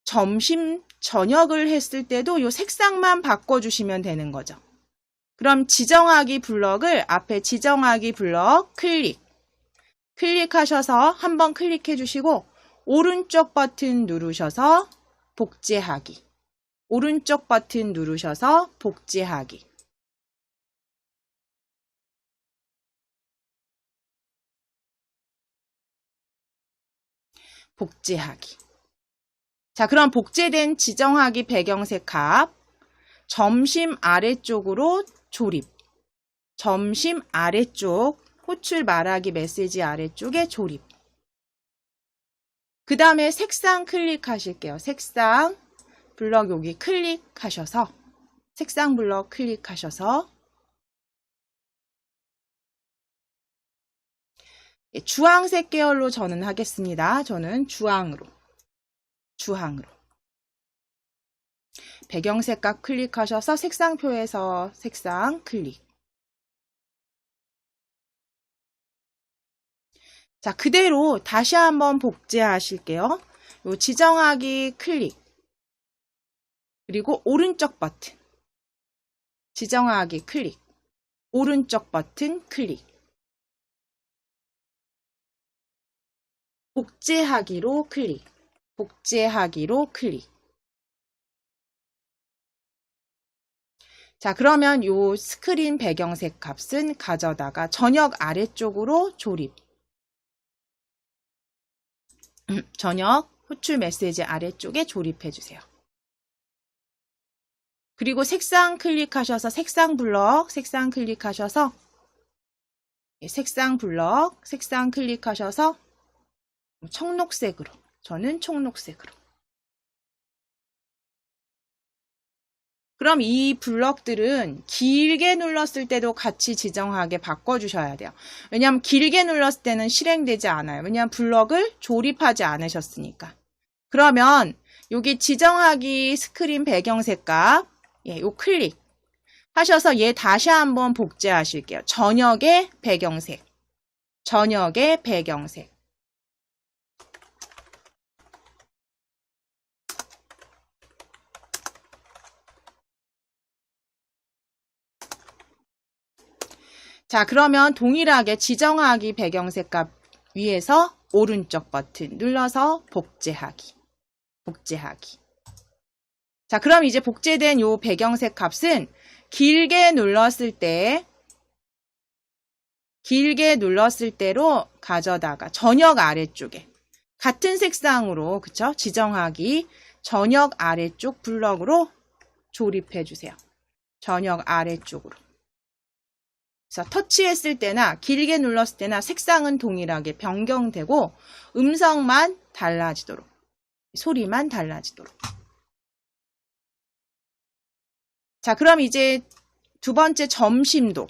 [SPEAKER 1] 점심 저녁을 했을 때도 이 색상만 바꿔주시면 되는 거죠. 그럼 지정하기 블럭을 앞에 지정하기 블럭 클릭하셔서 한번 클릭해 주시고 오른쪽 버튼 누르셔서 복제하기. 오른쪽 버튼 누르셔서 복제하기. 복제하기. 자, 그럼 복제된 지정하기 배경색 값 점심 아래쪽으로 조립. 점심 아래쪽 호출 말하기 메시지 아래쪽에 조립. 그 다음에 색상 클릭하실게요. 색상 블럭 여기 클릭하셔서 색상 블럭 클릭하셔서 주황색 계열로 저는 하겠습니다. 저는 주황으로 배경색 값 클릭하셔서 색상표에서 색상 클릭. 자, 그대로 다시 한번 복제하실게요. 요 지정하기 클릭. 그리고 오른쪽 버튼. 지정하기 클릭. 오른쪽 버튼 클릭. 복제하기로 클릭. 복제하기로 클릭. 자, 그러면 요 스크린 배경색 값은 가져다가 저녁 아래쪽으로 조립. 저녁 호출 메시지 아래쪽에 조립해 주세요. 그리고 색상 클릭하셔서 색상 블럭, 색상 클릭하셔서 색상 블럭, 색상 클릭하셔서 청록색으로, 저는 청록색으로. 그럼 이 블럭들은 길게 눌렀을 때도 같이 지정하게 바꿔주셔야 돼요. 왜냐하면 길게 눌렀을 때는 실행되지 않아요. 왜냐하면 블럭을 조립하지 않으셨으니까. 그러면 여기 지정하기 스크린 배경색 값, 요 클릭 하셔서 얘 다시 한번 복제하실게요. 저녁의 배경색. 저녁의 배경색. 자, 그러면 동일하게 지정하기 배경색 값 위에서 오른쪽 버튼 눌러서 복제하기. 복제하기. 자, 그럼 이제 복제된 요 배경색 값은 길게 눌렀을 때로 가져다가 전역 아래쪽에 같은 색상으로, 그쵸? 지정하기 전역 아래쪽 블럭으로 조립해 주세요. 전역 아래쪽으로. 그래서 터치했을 때나 길게 눌렀을 때나 색상은 동일하게 변경되고 음성만 달라지도록, 소리만 달라지도록. 자, 그럼 이제 두 번째 점심도.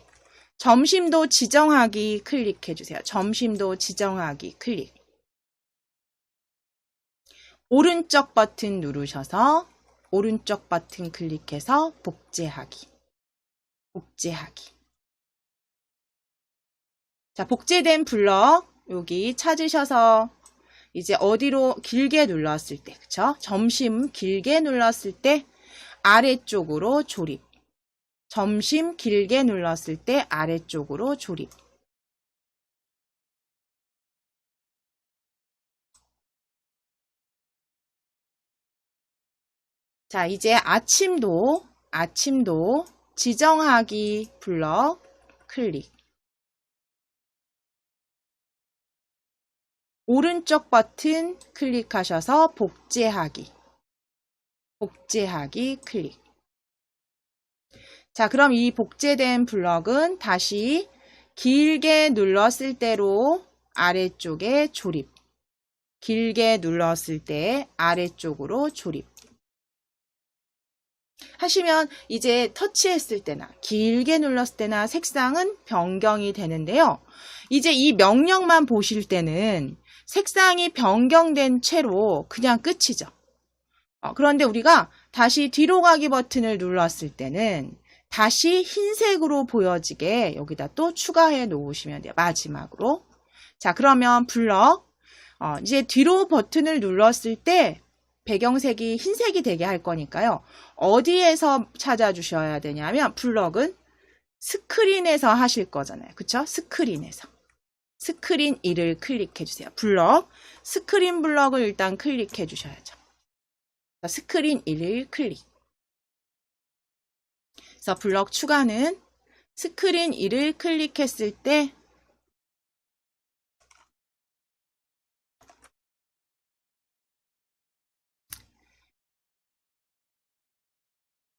[SPEAKER 1] 점심도 지정하기 클릭해 주세요. 점심도 지정하기 클릭. 오른쪽 버튼 누르셔서 오른쪽 버튼 클릭해서 복제하기. 복제하기. 자, 복제된 블럭 여기 찾으셔서 이제 어디로 길게 눌렀을 때, 그쵸? 점심 길게 눌렀을 때 아래쪽으로 조립. 점심 길게 눌렀을 때 아래쪽으로 조립. 자, 이제 아침도 지정하기 블럭 클릭. 오른쪽 버튼 클릭하셔서 복제하기. 복제하기 클릭. 자, 그럼 이 복제된 블럭은 다시 길게 눌렀을 때로 아래쪽에 조립. 길게 눌렀을 때 아래쪽으로 조립. 하시면 이제 터치했을 때나 길게 눌렀을 때나 색상은 변경이 되는데요. 이제 이 명령만 보실 때는 색상이 변경된 채로 그냥 끝이죠. 그런데 우리가 다시 뒤로 가기 버튼을 눌렀을 때는 다시 흰색으로 보여지게 여기다 또 추가해 놓으시면 돼요. 마지막으로. 자, 그러면 블럭 이제 뒤로 버튼을 눌렀을 때 배경색이 흰색이 되게 할 거니까요. 어디에서 찾아주셔야 되냐면 블럭은 스크린에서 하실 거잖아요. 그쵸? 스크린에서. 스크린 1을 클릭해 주세요. 블럭, 스크린 블럭을 일단 클릭해 주셔야죠. 스크린 1을 클릭. 그래서 블럭 추가는 스크린 1을 클릭했을 때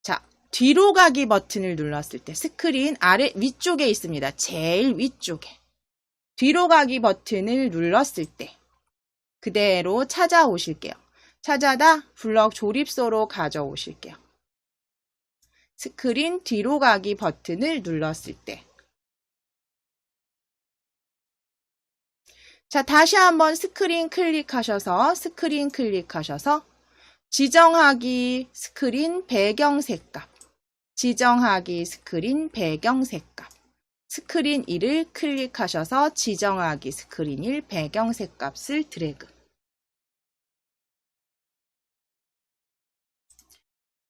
[SPEAKER 1] 자, 뒤로 가기 버튼을 눌렀을 때 스크린 아래 위쪽에 있습니다. 제일 위쪽에. 뒤로 가기 버튼을 눌렀을 때 그대로 찾아오실게요. 찾아다 블럭 조립소로 가져오실게요. 스크린 뒤로 가기 버튼을 눌렀을 때. 자, 다시 한번 스크린 클릭하셔서 지정하기 스크린 배경색 값. 지정하기 스크린 배경색 값. 스크린 1을 클릭하셔서 지정하기 스크린 1 배경색 값을 드래그.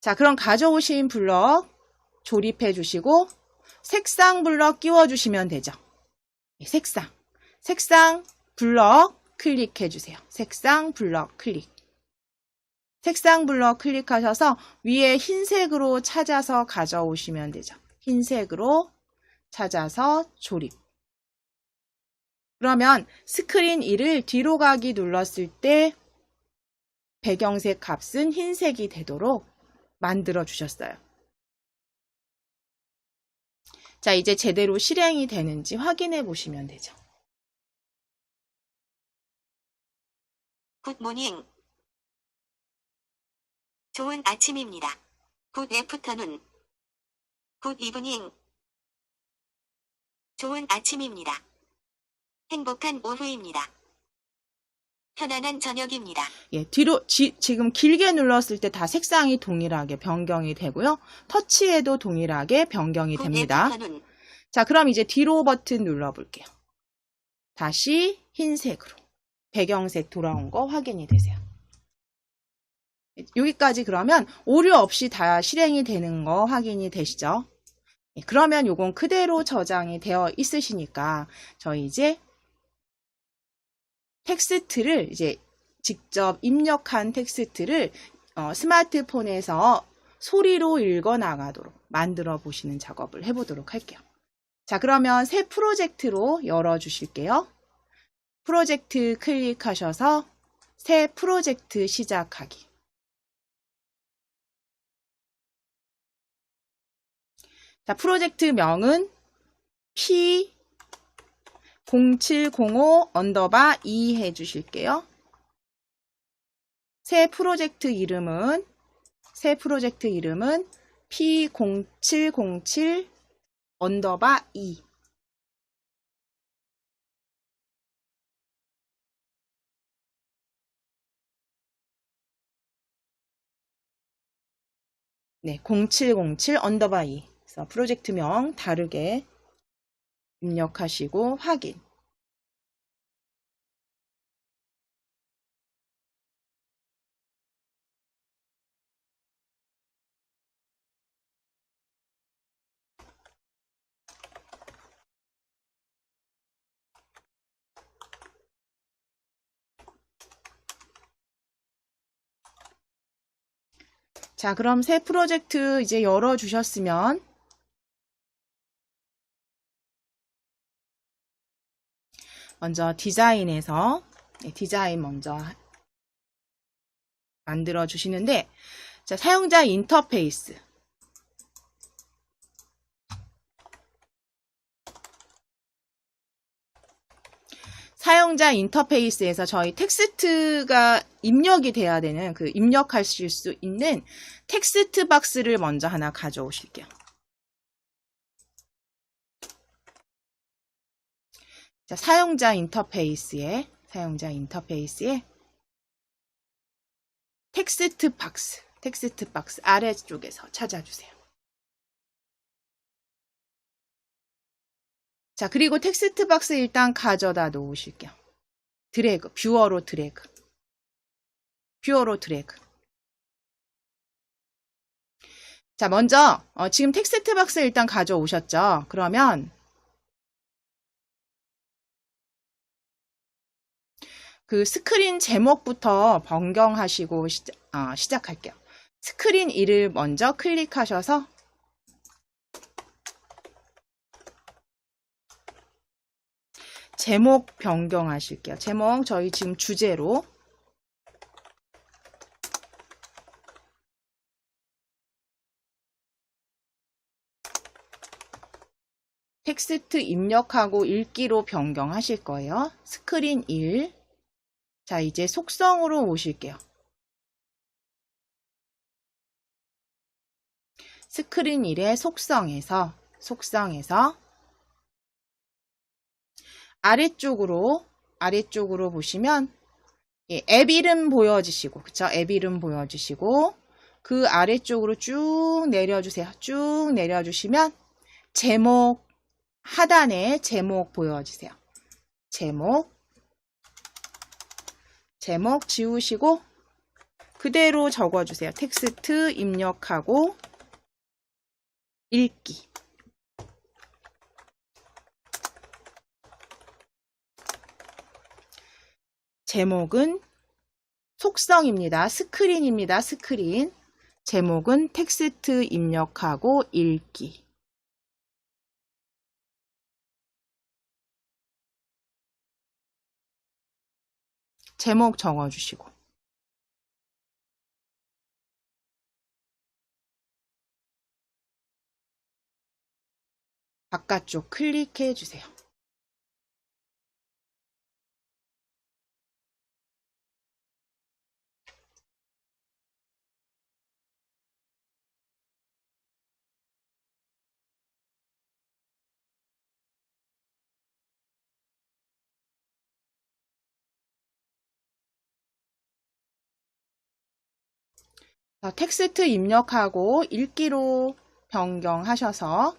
[SPEAKER 1] 자, 그럼 가져오신 블럭 조립해 주시고 색상 블럭 끼워 주시면 되죠. 색상 블럭 클릭해 주세요. 색상 블럭 클릭. 색상 블럭 클릭하셔서 위에 흰색으로 찾아서 가져오시면 되죠. 흰색으로 찾아서 조립. 그러면 스크린 1을 뒤로 가기 눌렀을 때 배경색 값은 흰색이 되도록 만들어 주셨어요. 자, 이제 제대로 실행이 되는지 확인해 보시면 되죠.
[SPEAKER 2] 굿모닝. 좋은 아침입니다. 굿 애프터눈. 굿 이브닝. 좋은 아침입니다. 행복한 오후입니다. 편안한 저녁입니다.
[SPEAKER 1] 예, 뒤로 지금 길게 눌렀을 때 다 색상이 동일하게 변경이 되고요. 터치해도 동일하게 변경이 됩니다. 자, 그럼 이제 뒤로 버튼 눌러볼게요. 다시 흰색으로 배경색 돌아온 거 확인이 되세요. 여기까지 그러면 오류 없이 다 실행이 되는 거 확인이 되시죠? 그러면 요건 그대로 저장이 되어 있으시니까 저희 이제 텍스트를 이제 직접 입력한 텍스트를 스마트폰에서 소리로 읽어 나가도록 만들어 보시는 작업을 해보도록 할게요. 자, 그러면 새 프로젝트로 열어 주실게요. 프로젝트 클릭하셔서 새 프로젝트 시작하기. 자, 프로젝트 명은 P0705_2 해주실게요. 새 프로젝트 이름은 P0707_2. 네, 0707_2. 그래서 프로젝트명 다르게 입력하시고 확인. 자, 그럼 새 프로젝트 이제 열어 주셨으면 먼저 디자인에서 디자인 먼저 만들어 주시는데, 자, 사용자 인터페이스. 사용자 인터페이스에서 저희 텍스트가 입력이 돼야 되는 입력하실 수 있는 텍스트 박스를 먼저 하나 가져오실게요. 자, 사용자 인터페이스에 텍스트 박스 아래쪽에서 찾아주세요. 자, 그리고 텍스트 박스 일단 가져다 놓으실게요. 뷰어로 드래그. 자, 먼저 지금 텍스트 박스 일단 가져오셨죠? 그러면 그 스크린 제목부터 변경하시고 시작할게요. 스크린 1을 먼저 클릭하셔서 제목 변경하실게요. 제목 저희 지금 주제로 텍스트 입력하고 읽기로 변경하실 거예요. 스크린 1. 자, 이제 속성으로 오실게요. 스크린 1의 속성에서 아래쪽으로 보시면 앱 이름 보여주시고, 그쵸? 앱 이름 보여주시고, 그 아래쪽으로 쭉 내려주세요. 쭉 내려주시면 제목, 하단에 제목 보여주세요. 제목 지우시고 그대로 적어주세요. 텍스트 입력하고 읽기. 제목은 속성입니다. 스크린입니다. 스크린. 제목은 텍스트 입력하고 읽기. 제목 적어주시고. 바깥쪽 클릭해 주세요. 텍스트 입력하고 읽기로 변경하셔서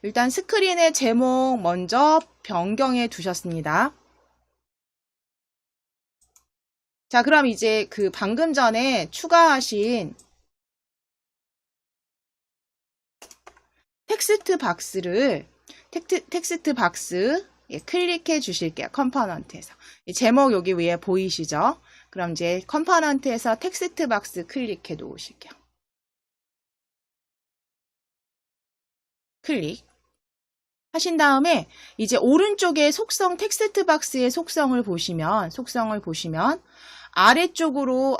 [SPEAKER 1] 일단 스크린의 제목 먼저 변경해 두셨습니다. 자, 그럼 이제 방금 전에 추가하신 텍스트 박스를 텍스트 박스 클릭해 주실게요. 컴포넌트에서. 제목 여기 위에 보이시죠? 그럼 이제 컴포넌트에서 텍스트 박스 클릭해 놓으실게요. 클릭 하신 다음에 이제 오른쪽에 속성 텍스트 박스의 속성을 보시면 아래쪽으로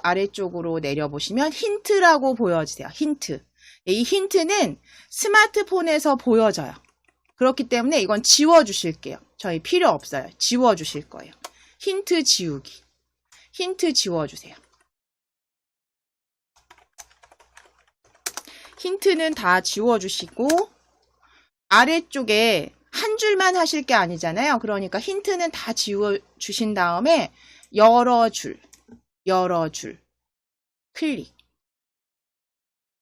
[SPEAKER 1] 내려보시면 힌트라고 보여지세요. 힌트. 이 힌트는 스마트폰에서 보여져요. 그렇기 때문에 이건 지워주실게요. 저희 필요 없어요. 지워주실 거예요. 힌트 지우기. 힌트 지워주세요. 힌트는 다 지워주시고 아래쪽에 한 줄만 하실 게 아니잖아요. 그러니까 힌트는 다 지워주신 다음에 여러 줄 클릭.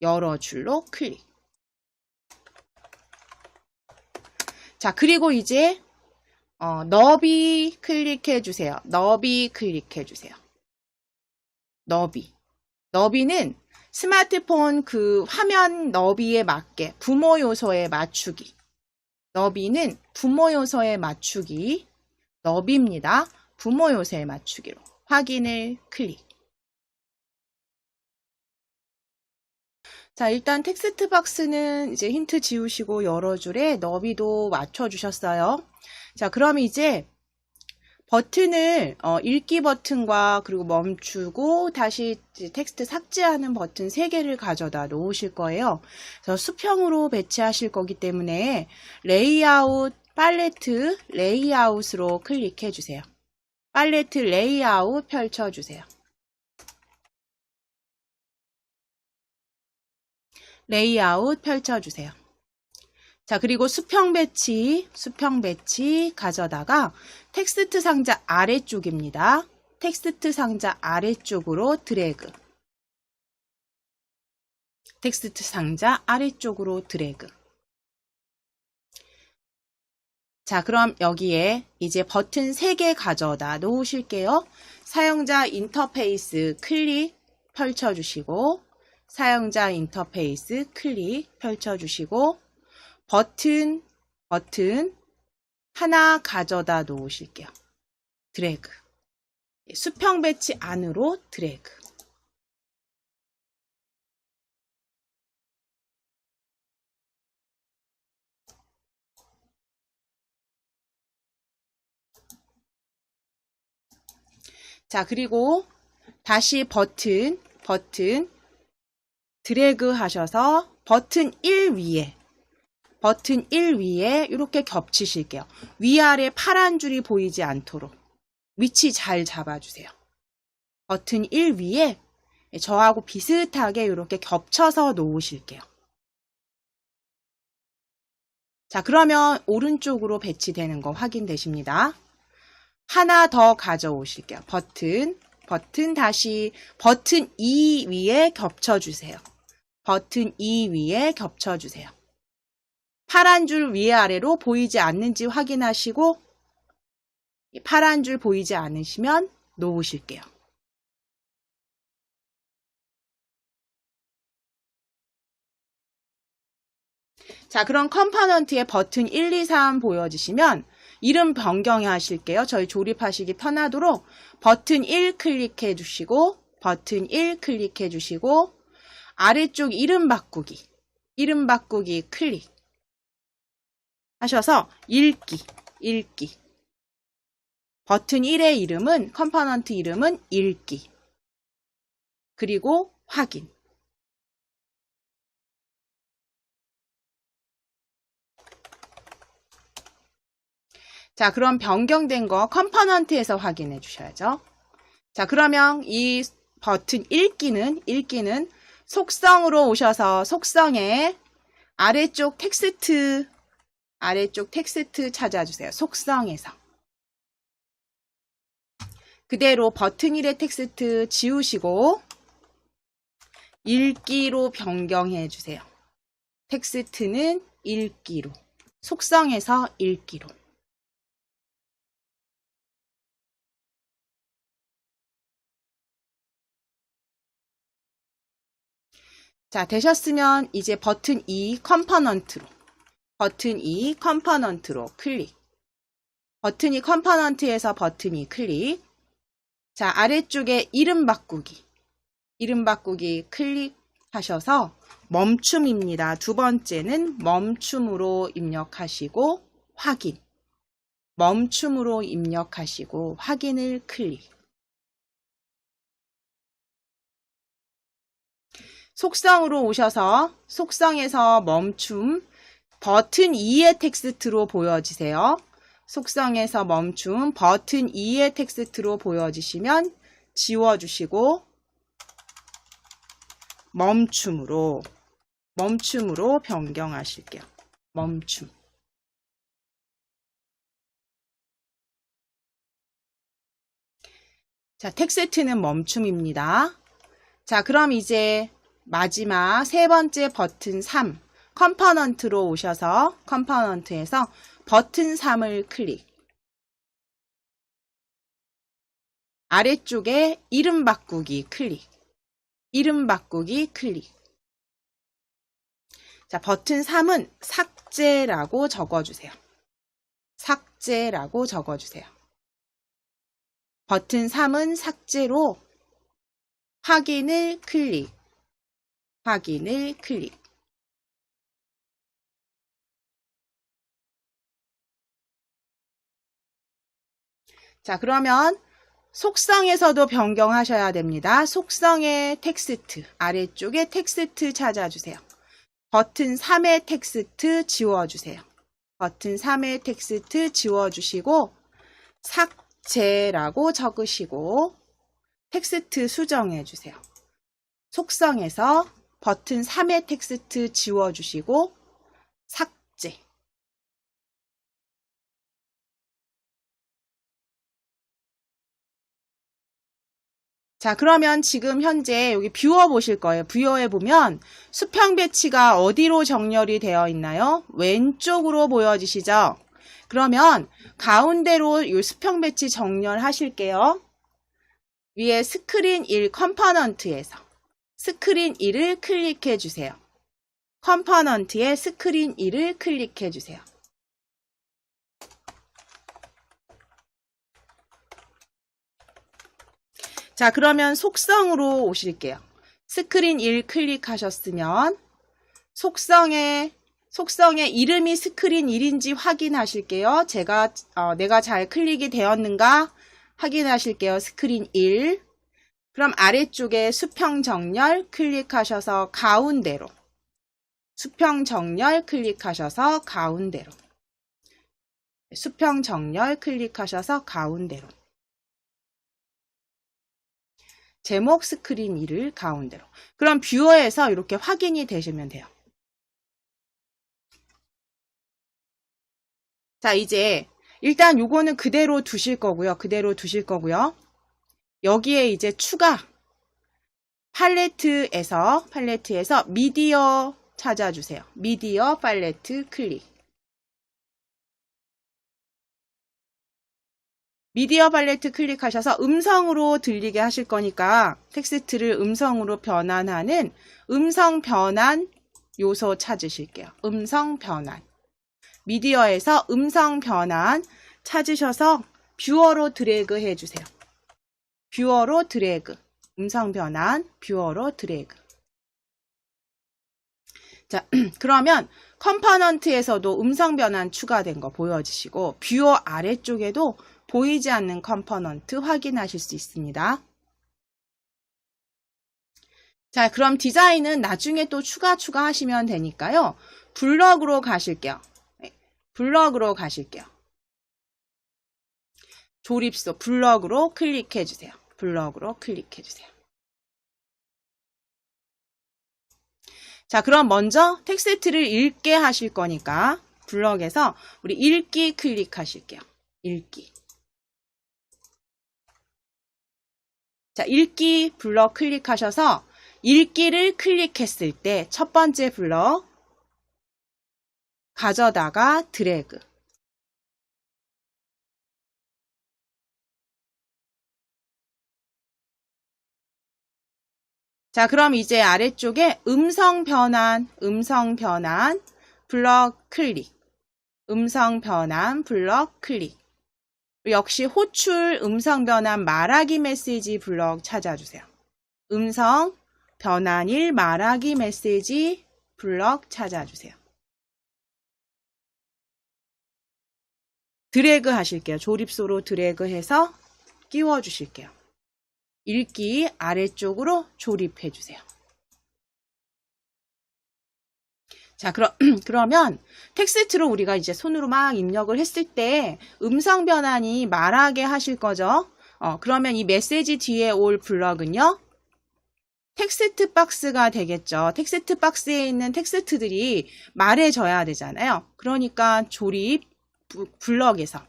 [SPEAKER 1] 여러 줄로 클릭. 자, 그리고 이제 너비 클릭해 주세요. 너비 클릭해 주세요. 너비는 스마트폰 그 화면 너비에 맞게 부모 요소에 맞추기. 너비는 부모 요소에 맞추기. 너비입니다. 부모 요소에 맞추기로. 확인을 클릭. 자, 일단 텍스트 박스는 이제 힌트 지우시고 여러 줄에 너비도 맞춰주셨어요. 자, 그럼 이제 버튼을 읽기 버튼과 그리고 멈추고 다시 텍스트 삭제하는 버튼 3개를 가져다 놓으실 거예요. 그래서 수평으로 배치하실 거기 때문에 레이아웃, 팔레트, 레이아웃으로 클릭해 주세요. 팔레트 레이아웃 펼쳐주세요. 레이아웃 펼쳐주세요. 자, 그리고 수평 배치 가져다가 텍스트 상자 아래쪽입니다. 텍스트 상자 아래쪽으로 드래그. 텍스트 상자 아래쪽으로 드래그. 자, 그럼 여기에 이제 버튼 3개 가져다 놓으실게요. 사용자 인터페이스 클릭 펼쳐주시고 사용자 인터페이스 클릭 펼쳐주시고 버튼 하나 가져다 놓으실게요. 드래그. 수평 배치 안으로 드래그. 자, 그리고 다시 버튼 드래그 하셔서 버튼 1 위에 이렇게 겹치실게요. 위아래 파란 줄이 보이지 않도록 위치 잘 잡아주세요. 버튼 1 위에 저하고 비슷하게 이렇게 겹쳐서 놓으실게요. 자, 그러면 오른쪽으로 배치되는 거 확인되십니다. 하나 더 가져오실게요. 버튼 다시 버튼 2 위에 겹쳐주세요. 버튼 2 위에 겹쳐주세요. 파란 줄 위아래로 보이지 않는지 확인하시고 파란 줄 보이지 않으시면 놓으실게요. 자, 그럼 컴포넌트에 버튼 1, 2, 3 보여지시면 이름 변경하실게요. 저희 조립하시기 편하도록 버튼 1 클릭해 주시고 버튼 1 클릭해 주시고 아래쪽 이름 바꾸기 클릭 하셔서 읽기 버튼 1의 이름은 컴포넌트 이름은 읽기 그리고 확인. 자, 그럼 변경된 거 컴포넌트에서 확인해 주셔야죠. 자, 그러면 이 버튼 읽기는 속성으로 오셔서 속성에 아래쪽 텍스트 찾아주세요. 속성에서. 그대로 버튼 1의 텍스트 지우시고 읽기로 변경해 주세요. 텍스트는 읽기로. 속성에서 읽기로. 자, 되셨으면 이제 버튼 2 컴포넌트로 버튼 2 컴포넌트로 클릭. 버튼 2 컴포넌트에서 버튼 2 클릭. 자, 아래쪽에 이름 바꾸기. 이름 바꾸기 클릭하셔서 멈춤입니다. 두 번째는 멈춤으로 입력하시고 확인. 멈춤으로 입력하시고 확인을 클릭. 속성으로 오셔서 속성에서 멈춤 버튼 2의 텍스트로 보여지세요. 속성에서 멈춤 버튼 2의 텍스트로 보여지시면 지워주시고 멈춤으로 변경하실게요. 멈춤. 자, 텍스트는 멈춤입니다. 자, 그럼 이제 마지막 세 번째 버튼 3 컴포넌트로 오셔서 컴포넌트에서 버튼 3을 클릭. 아래쪽에 이름 바꾸기 클릭. 이름 바꾸기 클릭. 자, 버튼 3은 삭제라고 적어주세요. 삭제라고 적어주세요. 버튼 3은 삭제로 확인을 클릭. 확인을 클릭. 자, 그러면 속성에서도 변경하셔야 됩니다. 속성의 텍스트, 아래쪽에 텍스트 찾아주세요. 버튼 3의 텍스트 지워주세요. 버튼 3의 텍스트 지워주시고 삭제라고 적으시고 텍스트 수정해주세요. 속성에서 버튼 3의 텍스트 지워주시고 삭제. 자, 그러면 지금 현재 여기 뷰어 보실 거예요. 뷰어에 보면 수평 배치가 어디로 정렬이 되어 있나요? 왼쪽으로 보여지시죠? 그러면 가운데로 이 수평 배치 정렬하실게요. 위에 스크린 1 컴포넌트에서 스크린 1을 클릭해 주세요. 컴포넌트에 스크린 1을 클릭해 주세요. 자, 그러면 속성으로 오실게요. 스크린 1 클릭하셨으면 속성의 이름이 스크린 1인지 확인하실게요. 내가 잘 클릭이 되었는가 확인하실게요. 스크린 1. 그럼 아래쪽에 수평 정렬 클릭하셔서 가운데로. 수평 정렬 클릭하셔서 가운데로. 수평 정렬 클릭하셔서 가운데로. 제목 스크린 1을 가운데로. 그럼 뷰어에서 이렇게 확인이 되시면 돼요. 자, 이제 일단 요거는 그대로 두실 거고요. 여기에 이제 추가 팔레트에서 미디어 찾아주세요. 미디어 팔레트 클릭. 미디어 팔레트 클릭하셔서 음성으로 들리게 하실 거니까 텍스트를 음성으로 변환하는 음성 변환 요소 찾으실게요. 음성 변환. 미디어에서 음성 변환 찾으셔서 뷰어로 드래그 해주세요. 뷰어로 드래그. 음성 변환, 뷰어로 드래그. 자, 그러면 컴포넌트에서도 음성 변환 추가된 거 보여지시고 뷰어 아래쪽에도 보이지 않는 컴포넌트 확인하실 수 있습니다. 자, 그럼 디자인은 나중에 또 추가하시면 되니까요. 블럭으로 가실게요. 블럭으로 가실게요. 조립소 블럭으로 클릭해 주세요. 블럭으로 클릭해 주세요. 자, 그럼 먼저 텍스트를 읽게 하실 거니까 블럭에서 우리 읽기 클릭하실게요. 읽기. 자, 읽기 블럭 클릭하셔서 읽기를 클릭했을 때 첫 번째 블럭 가져다가 드래그. 자, 그럼 이제 아래쪽에 음성 변환 블럭 클릭. 음성 변환 블럭 클릭. 역시 호출 음성 변환 말하기 메시지 블럭 찾아주세요. 음성 변환일 말하기 메시지 블럭 찾아주세요. 드래그 하실게요. 조립소로 드래그해서 끼워 주실게요. 읽기 아래쪽으로 조립해 주세요. 자, 그러면 텍스트로 우리가 이제 손으로 막 입력을 했을 때 음성 변환이 말하게 하실 거죠. 그러면 이 메시지 뒤에 올 블럭은요. 텍스트 박스가 되겠죠. 텍스트 박스에 있는 텍스트들이 말해져야 되잖아요. 그러니까 조립 블럭에서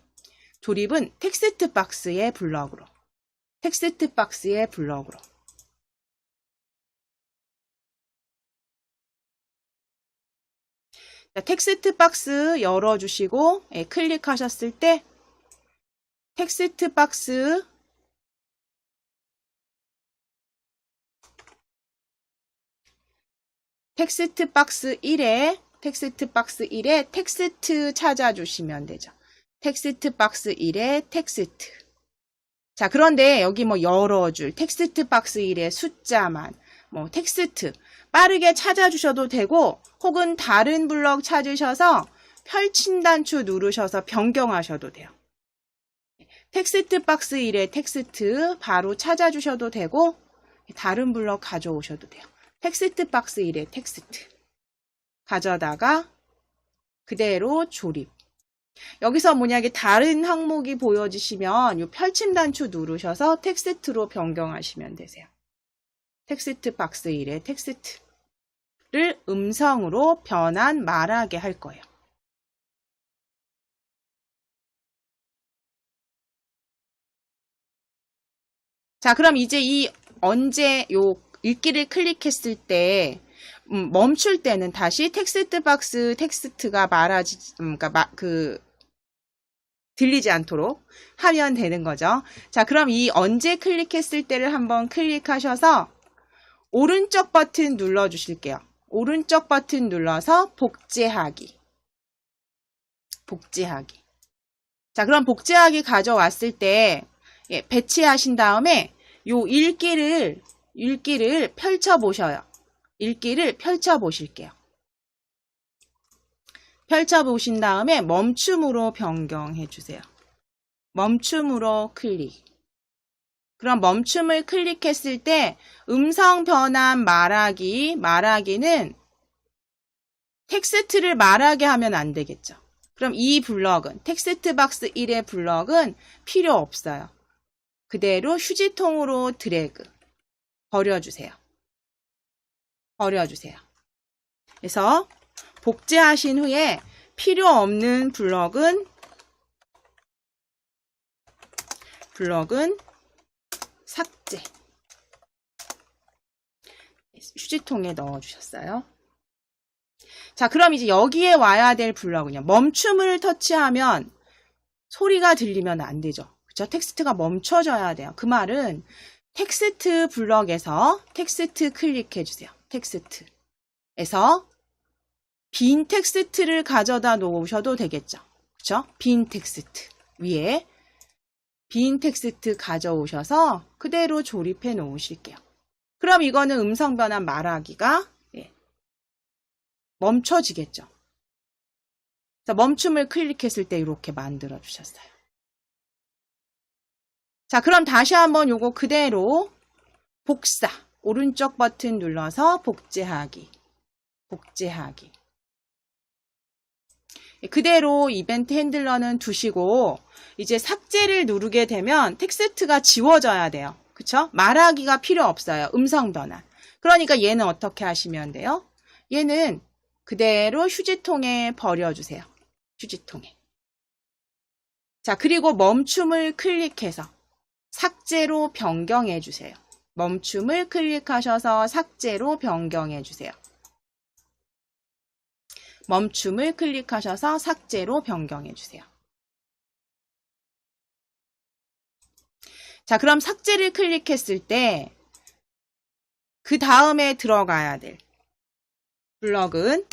[SPEAKER 1] 조립은 텍스트 박스의 블럭으로. 텍스트 박스의 블럭으로. 자, 텍스트 박스 열어주시고 클릭하셨을 때 텍스트 박스 텍스트 박스 1에 텍스트 찾아주시면 되죠. 텍스트 박스 1에 텍스트. 자, 그런데 여기 뭐 여러 줄, 텍스트 박스 1에 숫자만, 뭐 텍스트 빠르게 찾아주셔도 되고 혹은 다른 블럭 찾으셔서 펼친 단추 누르셔서 변경하셔도 돼요. 텍스트 박스 1에 텍스트 바로 찾아주셔도 되고 다른 블럭 가져오셔도 돼요. 텍스트 박스 1에 텍스트 가져다가 그대로 조립. 여기서 뭐냐, 다른 항목이 보여지시면 이 펼침 단추 누르셔서 텍스트로 변경하시면 되세요. 텍스트 박스 1에 텍스트를 음성으로 변환 말하게 할 거예요. 자, 그럼 이제 언제 읽기를 클릭했을 때 멈출 때는 다시 텍스트 박스 텍스트가 들리지 않도록 하면 되는 거죠. 자, 그럼 이 언제 클릭했을 때를 한번 클릭하셔서 오른쪽 버튼 눌러 주실게요. 오른쪽 버튼 눌러서 복제하기. 복제하기. 자, 그럼 복제하기 가져왔을 때 배치하신 다음에 요 읽기를 펼쳐 보셔요. 읽기를 펼쳐 보실게요. 펼쳐 보신 다음에 멈춤으로 변경해 주세요. 멈춤으로 클릭. 그럼 멈춤을 클릭했을 때 음성 변환 말하기는 텍스트를 말하게 하면 안 되겠죠. 그럼 이 블럭은 텍스트 박스 1의 블럭은 필요 없어요. 그대로 휴지통으로 드래그 버려주세요. 버려주세요. 그래서 복제하신 후에 필요 없는 블럭은 삭제. 휴지통에 넣어주셨어요. 자, 그럼 이제 여기에 와야 될 블럭은요. 멈춤을 터치하면 소리가 들리면 안 되죠. 그렇죠? 텍스트가 멈춰져야 돼요. 그 말은 텍스트 블럭에서 텍스트 클릭해 주세요. 텍스트에서 빈 텍스트를 가져다 놓으셔도 되겠죠. 그렇죠? 빈 텍스트 위에 빈 텍스트 가져오셔서 그대로 조립해 놓으실게요. 그럼 이거는 음성 변환 말하기가 멈춰지겠죠. 그래서 멈춤을 클릭했을 때 이렇게 만들어 주셨어요. 자, 그럼 다시 한번 요거 그대로 복사. 오른쪽 버튼 눌러서 복제하기. 복제하기. 그대로 이벤트 핸들러는 두시고 이제 삭제를 누르게 되면 텍스트가 지워져야 돼요. 그쵸? 말하기가 필요 없어요. 음성 변환. 그러니까 얘는 어떻게 하시면 돼요? 얘는 그대로 휴지통에 버려주세요. 휴지통에. 자, 그리고 멈춤을 클릭해서 삭제로 변경해 주세요. 멈춤을 클릭하셔서 삭제로 변경해 주세요. 멈춤을 클릭하셔서 삭제로 변경해 주세요. 자, 그럼 삭제를 클릭했을 때 그 다음에 들어가야 될 블럭은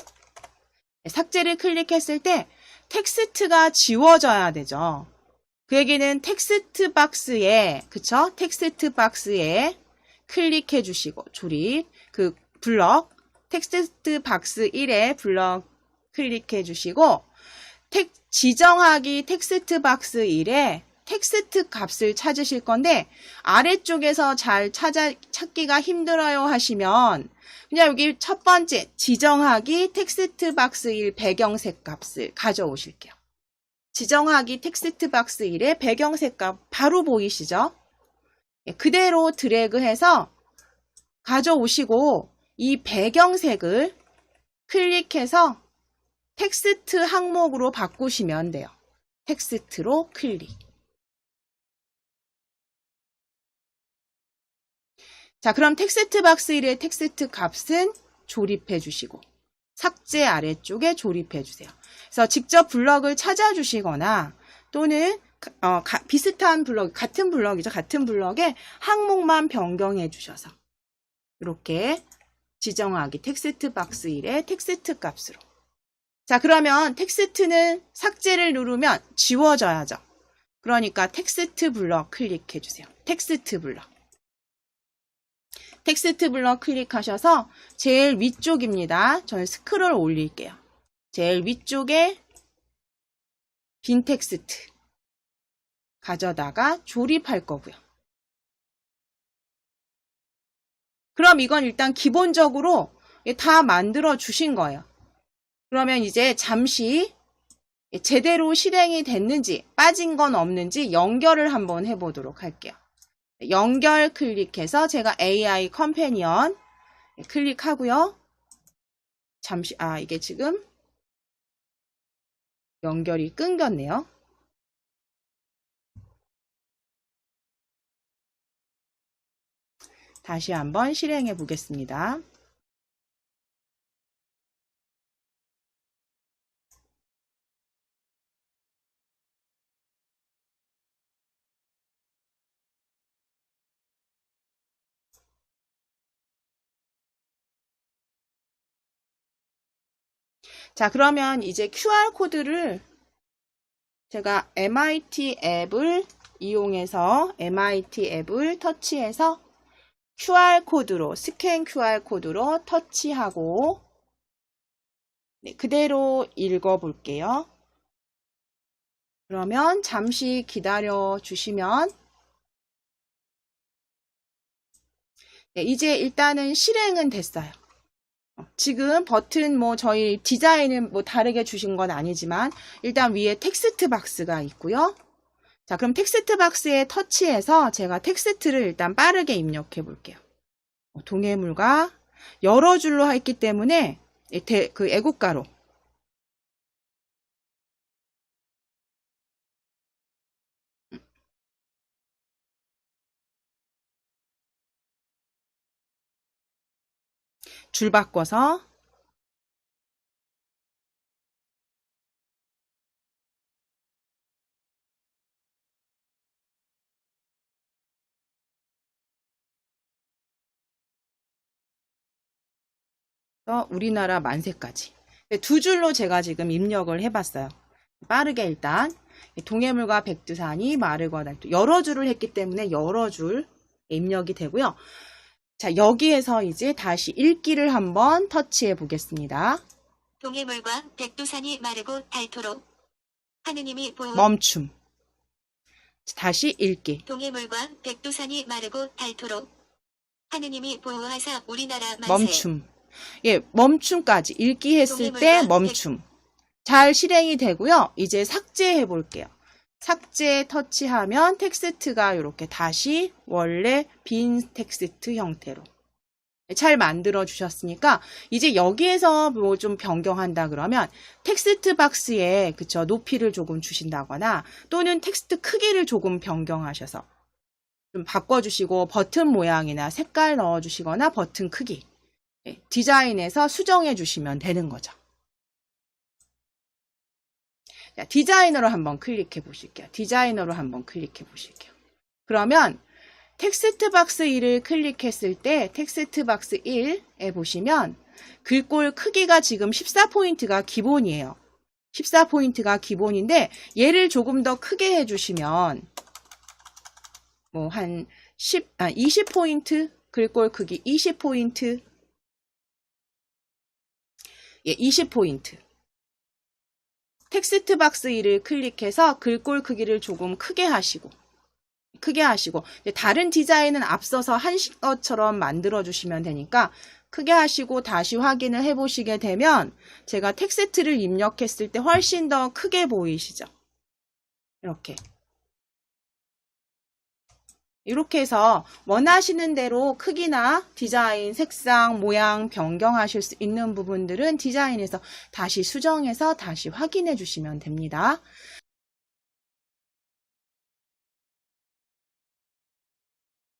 [SPEAKER 1] 삭제를 클릭했을 때 텍스트가 지워져야 되죠. 그 얘기는 텍스트 박스에, 그쵸? 텍스트 박스에 클릭해 주시고, 조립, 그 블럭, 텍스트 박스 1에 블럭 클릭해 주시고, 지정하기 텍스트 박스 1에 텍스트 값을 찾으실 건데, 아래쪽에서 잘 찾기가 힘들어요 하시면, 그냥 여기 첫 번째, 지정하기 텍스트 박스 1 배경색 값을 가져오실게요. 지정하기 텍스트 박스 1의 배경색 값 바로 보이시죠? 그대로 드래그해서 가져오시고 이 배경색을 클릭해서 텍스트 항목으로 바꾸시면 돼요. 텍스트로 클릭. 자, 그럼 텍스트 박스 1의 텍스트 값은 조립해 주시고 삭제 아래쪽에 조립해 주세요. 그래서 직접 블럭을 찾아주시거나 또는 비슷한 블럭, 같은 블럭이죠. 같은 블럭에 항목만 변경해 주셔서 이렇게 지정하기 텍스트 박스 1의 텍스트 값으로. 자, 그러면 텍스트는 삭제를 누르면 지워져야죠. 그러니까 텍스트 블럭 클릭해 주세요. 텍스트 블럭. 텍스트 블럭 클릭하셔서 제일 위쪽입니다. 저는 스크롤 올릴게요. 제일 위쪽에 빈 텍스트 가져다가 조립할 거고요. 그럼 이건 일단 기본적으로 다 만들어 주신 거예요. 그러면 이제 잠시 제대로 실행이 됐는지 빠진 건 없는지 연결을 한번 해보도록 할게요. 연결 클릭해서 제가 AI 컴패니언 클릭하고요. 잠시, 이게 지금 연결이 끊겼네요. 다시 한번 실행해 보겠습니다. 자, 그러면 이제 QR코드를 제가 MIT 앱을 이용해서 MIT 앱을 터치해서 QR코드로, 스캔 QR코드로 터치하고 그대로 읽어볼게요. 그러면 잠시 기다려 주시면 이제 일단은 실행은 됐어요. 지금 버튼 저희 디자인은 다르게 주신 건 아니지만 일단 위에 텍스트 박스가 있고요. 자, 그럼 텍스트 박스에 터치해서 제가 텍스트를 일단 빠르게 입력해 볼게요. 동해물과 여러 줄로 했기 때문에 그 애국가로 줄 바꿔서 우리나라 만세까지 두 줄로 제가 지금 입력을 해봤어요. 빠르게 일단 동해물과 백두산이 마르거나 여러 줄을 했기 때문에 여러 줄 입력이 되고요. 자, 여기에서 이제 다시 읽기를 한번 터치해 보겠습니다.
[SPEAKER 2] 동해물과 백두산이 마르고 닳도록 하느님이 보호.
[SPEAKER 1] 멈춤. 다시 읽기.
[SPEAKER 2] 동해물과 백두산이 마르고 닳도록 하느님이 보호하사 우리나라 만세.
[SPEAKER 1] 멈춤. 예, 멈춤까지 읽기 했을 때 멈춤. 잘 실행이 되고요. 이제 삭제해 볼게요. 삭제 터치하면 텍스트가 이렇게 다시 원래 빈 텍스트 형태로 잘 만들어 주셨으니까 이제 여기에서 좀 변경한다 그러면 텍스트 박스에 그쵸 높이를 조금 주신다거나 또는 텍스트 크기를 조금 변경하셔서 좀 바꿔주시고 버튼 모양이나 색깔 넣어주시거나 버튼 크기 디자인에서 수정해 주시면 되는 거죠. 자, 디자이너로 한번 클릭해 보실게요. 디자이너로 한번 클릭해 보실게요. 그러면 텍스트 박스 1을 클릭했을 때 텍스트 박스 1에 보시면 글꼴 크기가 지금 14포인트가 기본이에요. 14포인트가 기본인데 얘를 조금 더 크게 해주시면 뭐 한 20포인트 글꼴 크기 20포인트 20포인트 텍스트 박스 1을 클릭해서 글꼴 크기를 조금 크게 하시고 다른 디자인은 앞서서 한 것처럼 만들어 주시면 되니까 크게 하시고 다시 확인을 해 보시게 되면 제가 텍스트를 입력했을 때 훨씬 더 크게 보이시죠? 이렇게 해서 원하시는 대로 크기나 디자인, 색상, 모양 변경하실 수 있는 부분들은 디자인에서 다시 수정해서 다시 확인해 주시면 됩니다.